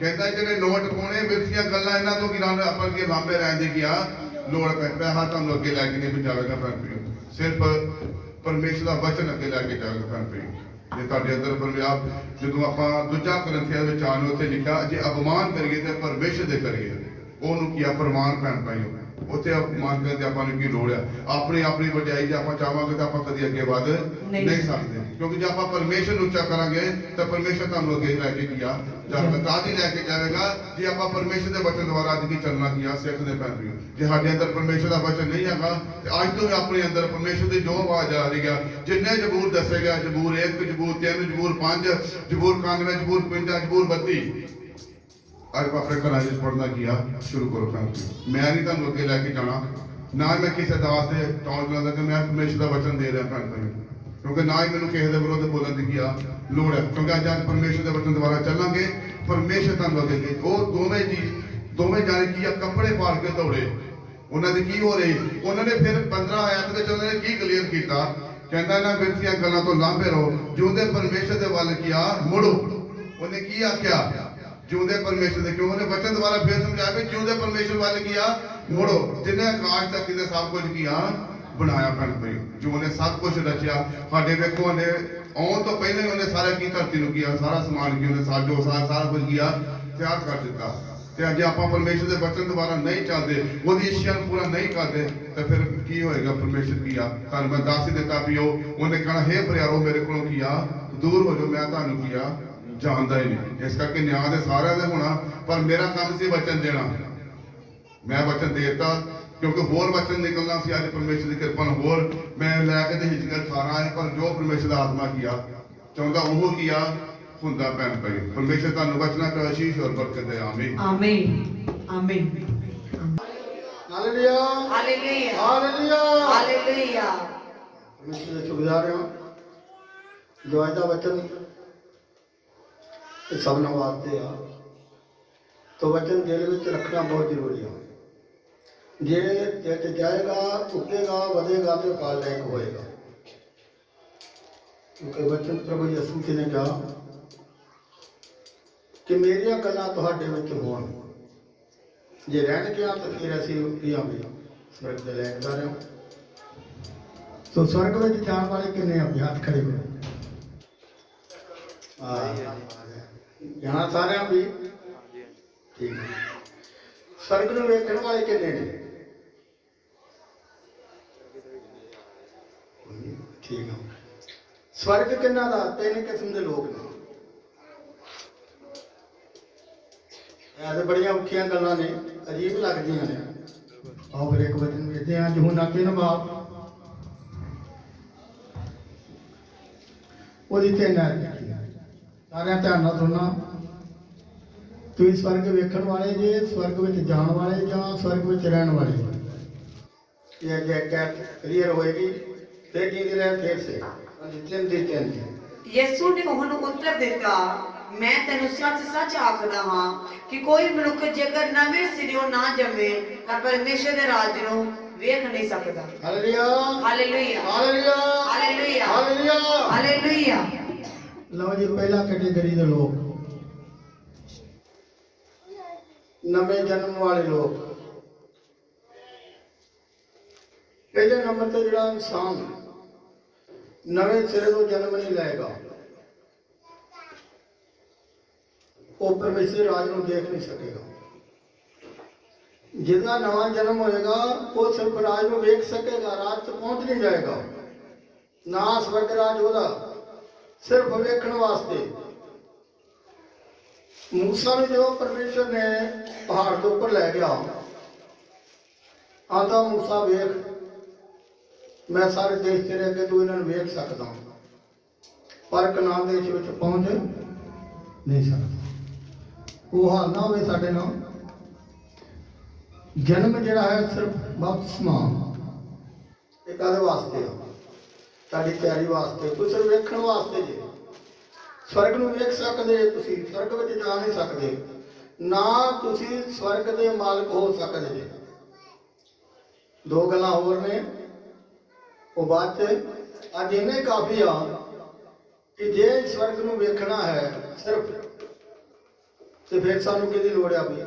कहता जेडे नोट पाने विरथियां गल्लां इन्हां तो की लांबे अपन के लांबे रहन दी किया लोड़ पैसा तुहानू अगे लैके नहीं जावेगा भैन भाइयों, सिर्फ परमेश्वर का वचन अगे लैके जावेगा भैन भाइयों। जे तुहाडे अंदर परमेश्वर जदों आपां दूजा करंथियां विच आने उत्थे लिखा जे अपमान करिए ते परमेश्वर दे करिए ओनू किया प्रमाण भैन भाइयों। उत्थे अपमान करन दी आपां नूं की लोड़ है, अपनी अपनी वड्याई जे आपां चाहांगे तां आपां कदी अगे वध नहीं सकदे। क्योंकि जे आपां परमेश्वर नूं उच्चा करांगे तां परमेश्वर तुहानू अगे लैके किया जावेगा, तां ही लैके जावेगा जे आपां परमेश्वर दे वचन द्वारा अज की चलना किया सिखदे भैन भाइयों। जे साडे अंदर परमेश्वर दा वचन नहीं हैगा ते अज तो अपने अंदर परमेश्वर दी जो आवाज आ रही है जिन्ने जबूर दसे गए जबूर 1 जबूर 3 जबूर 5 जबूर 91 जबूर 55 जबूर 32 अज अपने घर पढ़ना किया शुरू करो भैन भाइयों। मैं नहीं तुहानू अगे लैके जाना ना मैं किसी दास के टॉन्ट लादा कि मैं परमेश्वर का वचन दे रहा भैन भाइयों, क्योंकि ना ही मैंने किसी के विरोध बोलने की लोड़ है। क्योंकि अज परमेश्वर के वचन द्वारा चलांगे ਪਰਮੇਸ਼ਰ ਤੁਹਾਨੂੰ ਅੱਗੇ ਉਹ ਦੋਵੇਂ ਜਾਣੇ ਕੀ ਆ ਕੱਪੜੇ ਪਾੜ ਕੇ ਦੌੜੇ ਉਹਨਾਂ ਦੇ ਕੀ ਹੋ ਰਹੇ ਉਹਨਾਂ ਨੇ ਫਿਰ 15 ਆਇਤ ਵਿੱਚ ਉਹਨਾਂ ਨੇ ਕੀ ਕਲੀਅਰ ਕੀਤਾ ਕਹਿੰਦਾ ਇਹਨਾਂ ਵਿਅਕਤੀਆਂ ਗੱਲਾਂ ਤੋਂ ਲਾਂਭੇ ਰਹੋ ਜਿਉਂਦੇ ਪਰਮੇਸ਼ਰ ਦੇ ਵੱਲ ਕੀਆ ਮੁੜੋ ਉਹਨੇ ਕੀ ਆਖਿਆ ਜਿਉਂਦੇ ਪਰਮੇਸ਼ਰ ਦੇ ਕਿਉਂ ਉਹਨੇ ਵਚਨ ਦੁਆਰਾ ਫਿਰ ਸਮਝਾਇਆ ਵੀ ਜਿਉਂਦੇ ਪਰਮੇਸ਼ਰ ਵੱਲ ਕੀਆ ਮੁੜੋ ਜਿਹਨੇ ਆਕਾਸ਼ ਤੱਕ ਦੇ ਸਭ ਕੁਝ ਕੀਆ ਬਣਾਇਆ ਭੈਣ ਭਾਈ ਜੋ ਉਹਨੇ ਸਭ ਕੁਝ ਰਚਿਆ ਸਾਡੇ ਵੇਖੋ ਉਹਨੇ ਆਉਣ ਤੋਂ ਪਹਿਲਾਂ ਹੀ ਉਹਨੇ ਸਾਰਾ ਕੀ ਧਰਤੀ ਨੂੰ ਕੀਆ ਸਾਰਾ ਸਮਾਨ ਕੀ ਉਹਨੇ ਸਾਰਾ ਕੁਝ ਕੀਆ ਤਿਆਰ ਕਰ ਦਿੱਤਾ ਤੇ ਅੱਜ ਆਪਾਂ ਪਰਮੇਸ਼ਰ ਦੇ ਵਚਨ ਦੁਆਰਾ ਨਹੀਂ ਚੱਲਦੇ ਉਹਦੀ ਇੱਛਾ ਨੂੰ ਪੂਰਾ ਨਹੀਂ ਕਰਦੇ ਤਾਂ ਫਿਰ ਕੀ ਹੋਏਗਾ ਪਰਮੇਸ਼ਰ ਕੀਆ ਤੁਹਾਨੂੰ ਮੈਂ ਦੱਸ ਹੀ ਦਿੱਤਾ ਵੀ ਉਹਨੇ ਕਹਿਣਾ ਹੇ ਪਿਆਰੋ ਮੇਰੇ ਕੋਲੋਂ ਕੀਆ ਦੂਰ ਹੋ ਜਾਓ ਮੈਂ ਤੁਹਾਨੂੰ ਕੀਆ ਜਾਣਦਾ ਹੀ ਨਹੀਂ ਇਸ ਕਰਕੇ ਨਿਆਂ ਦੇ ਸਾਰਿਆਂ ਦੇ ਹੋਣਾ ਪਰ ਮੇਰਾ ਕੰਮ ਸੀ ਵਚਨ ਦੇਣਾ ਮੈਂ ਵਚਨ ਦੇਤਾ ਕਿਉਂਕਿ ਹੋਰ ਵਚਨ ਨਿਕਲਣਾ ਸੀ ਅੱਜ ਪਰਮੇਸ਼ਰ ਦੀ ਕਿਰਪਾ ਨਾਲ ਹੋਰ ਮੈਂ ਲੈ ਕੇ ਤੇ ਹਿਜਕਲ 18 ਹੈ ਪਰ ਜੋ ਪਰਮੇਸ਼ਰ ਦਾ ਆਤਮਾ ਕੀਆ ਚਾਹੁੰਦਾ ਉਹ ਕੀਆ ਹੁੰਦਾ ਭੈਣ ਭਾਈ ਪਰਮੇਸ਼ਰ ਤੁਹਾਨੂੰ ਵਚਨਾਂ ਦਾ ਆਸ਼ੀਸ਼ ਔਰ ਬਰਕਤ ਦੇ ਆਮੀਨ ਆਮੀਨ ਆਮੀਨ ਹਾਲੇਲੂਇਆ ਹਾਲੇਲੂਇਆ ਹਾਲੇਲੂਇਆ ਹਾਲੇਲੂਇਆ ਪਰਮੇਸ਼ਰ ਦੇ ਸ਼ੁਕਰਗੁਜ਼ਾਰ ਹਾਂ ਜੋ ਅੱਜ ਦਾ ਵਚਨ ਇਹ ਸਭਨਾਂ ਵਾਸਤੇ ਆ ਤੋ ਵਚਨ ਦਿਲ ਵਿੱਚ ਰੱਖਣਾ ਬਹੁਤ ਜ਼ਰੂਰੀ ਹੈ ਜੇ ਦਿਲ 'ਚ ਜਾਏਗਾ ਉੱਗੇਗਾ ਵਧੇਗਾ ਤੇ ਫਲ ਲਾਇਕ ਹੋਏਗਾ ਕਿਉਂਕਿ ਵਚਨ ਪ੍ਰਭੂ ਯਿਸੂ ਮਸੀਹ ਨੇ ਕਿਹਾ ਕਿ ਮੇਰੀਆਂ ਗੱਲਾਂ ਤੁਹਾਡੇ ਵਿੱਚ ਹੋਣ ਜੇ ਰਹਿਣ ਗਿਆ ਤਾਂ ਫਿਰ ਅਸੀਂ ਕੀ ਆਵਾਂਗੇ ਸਵਰਗ ਦੇ ਲੈਕਦਾਰ ਹਾਂ ਸੋ ਸਵਰਗ ਵਿੱਚ ਜਾਣ ਵਾਲੇ ਕਿੰਨੇ ਆ ਹੱਥ ਖੜੇ ਕਰੋ ਜਾਣਾ ਸਾਰਿਆਂ ਵੀ ਠੀਕ ਹੈ ਸਵਰਗ ਨੂੰ ਵੇਖਣ ਵਾਲੇ ਕਿੰਨੇ ਨੇ ਠੀਕ ਹੈ ਸਵਰਗ ਕਿੰਨਾ ਦਾ ਤਿੰਨ ਕਿਸਮ ਦੇ ਲੋਕ ਨੇ ਇਹ ਤਾਂ ਬੜੀਆਂ ਔਖੀਆਂ ਗੱਲਾਂ ਨੇ ਅਜੀਬ ਲੱਗਦੀਆਂ ਨੇ ਆਓ ਫਿਰ ਇੱਕ ਵਚਨ ਵੇਖਦੇ ਹਾਂ ਯਹੋਨਾ 3:12 ਉਹਦੀ ਤਿੰਨ ਸਾਰਿਆਂ ਧਿਆਨ ਨਾਲ ਸੁਣਨਾ ਤੁਸੀਂ ਸਵਰਗ ਵੇਖਣ ਵਾਲੇ ਜੇ ਸਵਰਗ ਵਿੱਚ ਜਾਣ ਵਾਲੇ ਜਾਂ ਸਵਰਗ ਵਿੱਚ ਰਹਿਣ ਵਾਲੇ ਇਹ ਜੇ ਕਲੀਅਰ ਹੋਏਗੀ ਤੇ ਕੀ ਰਿਹਾ ਫਿਰ ਸੇ ਤਿੰਨ ਦੀ ਤਿੰਨ ਯਿਸੂ ਨੇ ਉਹਨੂੰ ਉੱਤਰ ਦਿੱਤਾ ਮੈਂ ਤੈਨੂੰ ਸੱਚ ਸੱਚ ਆਖਦਾ ਹਾਂ ਕਿ ਕੋਈ ਮਨੁੱਖ ਜੇਕਰ ਨਵੇਂ ਸਿਰਿਓਂ ਨਾ ਜੰਮੇ ਤਾਂ ਪਰਮੇਸ਼ਰ ਦੇ ਰਾਜ ਨੂੰ ਵੇਖ ਨਹੀਂ ਸਕਦਾ hallelujah hallelujah hallelujah hallelujah hallelujah hallelujah ਲਓ ਜੀ ਪਹਿਲਾ ਕੈਟੇਗਰੀ ਦੇ ਲੋਕ ਨਵੇਂ ਜਨਮ ਵਾਲੇ ਲੋਕ ਪਹਿਲੇ ਨੰਬਰ ਤੇ ਜਿਹੜਾ ਇਨਸਾਨ ਨਵੇਂ ਸਿਰੇ ਤੋਂ ਜਨਮ ਨਹੀਂ ਲਏਗਾ ਉਹ ਪਰਮੇਸ਼ਰ ਰਾਜ ਨੂੰ ਦੇਖ ਨਹੀਂ ਸਕੇਗਾ ਜਿਹਦਾ ਨਵਾਂ ਜਨਮ ਹੋਏਗਾ ਉਹ ਸਿਰਫ ਰਾਜ ਨੂੰ ਵੇਖ ਸਕੇਗਾ ਰਾਜ ਤੱਕ ਪਹੁੰਚ ਨਹੀਂ ਜਾਏਗਾ ਨਾ ਸਵਰਗ ਰਾਜ ਉਹਦਾ ਸਿਰਫ ਵੇਖਣ ਵਾਸਤੇ ਮੂਸਾ ਨੂੰ ਜੋ ਪਰਮੇਸ਼ਰ ਨੇ ਪਹਾੜ ਦੇ ਉੱਪਰ ਲੈ ਗਿਆ ਆਂਦਾ ਮੂਸਾ ਵੇਖ ਮੈਂ ਸਾਰੇ ਦੇਸ਼ ਤੇਰੇ ਅੱਗੇ ਤੂੰ ਇਹਨਾਂ ਨੂੰ ਵੇਖ ਸਕਦਾ ਪਰ ਕਨਾਨ ਦੇਸ਼ ਵਿੱਚ ਪਹੁੰਚ ਨਹੀਂ ਸਕਦਾ ਉਹ ਹਾਲ ਨਾ ਹੋਵੇ ਸਾਡੇ ਨਾਲ ਜਨਮ ਜਿਹੜਾ ਹੈ ਸਿਰਫ ਬਪਤਿਸਮਾ ਇਹ ਕਾਹਦੇ ਵਾਸਤੇ ਆ ਸਾਡੀ ਤਿਆਰੀ ਵਾਸਤੇ ਕੋਈ ਸਿਰਫ ਵੇਖਣ ਵਾਸਤੇ ਜੇ ਸਵਰਗ ਨੂੰ ਵੇਖ ਸਕਦੇ ਤੁਸੀਂ ਸਵਰਗ ਵਿੱਚ ਜਾ ਨਹੀਂ ਸਕਦੇ ਨਾ ਤੁਸੀਂ ਸਵਰਗ ਦੇ ਮਾਲਕ ਹੋ ਸਕਦੇ ਜੇ ਦੋ ਗੱਲਾਂ ਹੋਰ ਨੇ ਉਹ ਬਾਅਦ ਚ ਅੱਜ ਇੰਨਾ ਹੀ ਕਾਫੀ ਆ ਕਿ ਜੇ ਸਵਰਗ ਨੂੰ ਵੇਖਣਾ ਹੈ ਸਿਰਫ ਤੇ ਫਿਰ ਸਾਨੂੰ ਕਿਹਦੀ ਲੋੜ ਆ ਵੀ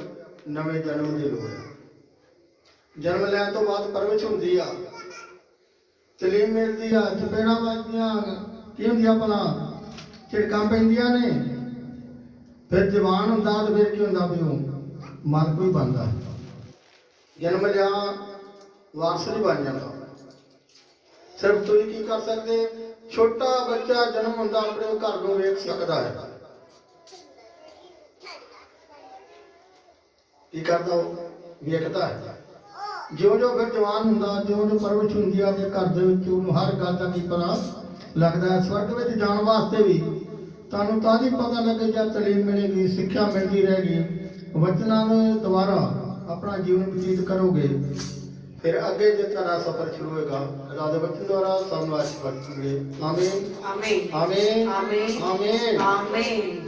ਨਵੇਂ ਜਨਮ ਦੀ ਲੋੜ ਹੈ ਜਨਮ ਲੈਣ ਤੋਂ ਬਾਅਦ ਪਰਵਿਸ਼ ਹੁੰਦੀ ਆ ਤਲੀਮ ਮਿਲਦੀ ਆ ਚਪੇੜਾਂ ਵੱਜਦੀਆਂ ਕੀ ਹੁੰਦੀਆਂ ਭਲਾ ਝਿੜਕਾਂ ਪੈਂਦੀਆਂ ਨੇ ਫਿਰ ਜਵਾਨ ਹੁੰਦਾ ਤੇ ਫਿਰ ਕੀ ਹੁੰਦਾ ਵੀ ਉਹ ਮਰ ਕੋਈ ਬਣਦਾ ਜਨਮ ਲਿਆ ਵਾਰਸ ਨਹੀਂ ਬਣ ਜਾਂਦਾ ਸਿਰਫ ਤੁਸੀਂ ਕੀ ਕਰ ਸਕਦੇ ਛੋਟਾ ਬੱਚਾ ਜਨਮ ਹੁੰਦਾ ਆਪਣੇ ਘਰ ਨੂੰ ਵੇਖ ਸਕਦਾ ਹੈ ਕੀ ਕਰਦਾ ਉਹ ਵੇਖਦਾ ਹੈ ਜਿਉਂ ਜਿਉਂ ਫਿਰ ਜਵਾਨ ਹੁੰਦਾ ਜਿਉਂ ਜਿਉਂ ਪਰਵਿਸ਼ ਹੁੰਦੀ ਆ ਤੇ ਘਰ ਦੇ ਵਿੱਚ ਉਹਨੂੰ ਹਰ ਗੱਲ ਦਾ ਕੀ ਪਤਾ ਲੱਗਦਾ ਹੈ ਸਵਰਗ ਵਿੱਚ ਜਾਣ ਵਾਸਤੇ ਵੀ ਤੁਹਾਨੂੰ ਤਾਂ ਹੀ ਪਤਾ ਲੱਗੇ ਜਦ ਤਾਲੀਮ ਮਿਲੇਗੀ ਸਿੱਖਿਆ ਮਿਲਦੀ ਰਹੇਗੀ ਵਚਨਾਂ ਦੇ ਦੁਆਰਾ ਆਪਣਾ ਜੀਵਨ ਬਤੀਤ ਕਰੋਗੇ ਫਿਰ ਅੱਗੇ ਜੇ ਤੁਹਾਡਾ ਸਫ਼ਰ ਸ਼ੁਰੂ ਹੋਏਗਾ ਖੁਦਾ ਦੇ ਵਚਨ ਦੁਆਰਾ ਸਭ ਨੂੰ ਆਸ਼ੀਰਵਾਦ ਦੇਣਗੇ ਆਮੀਨ ਆਮੀਨ ਆਮੀਨ ਆਮੀਨ ਆਮੀਨ ਆਮੀਨ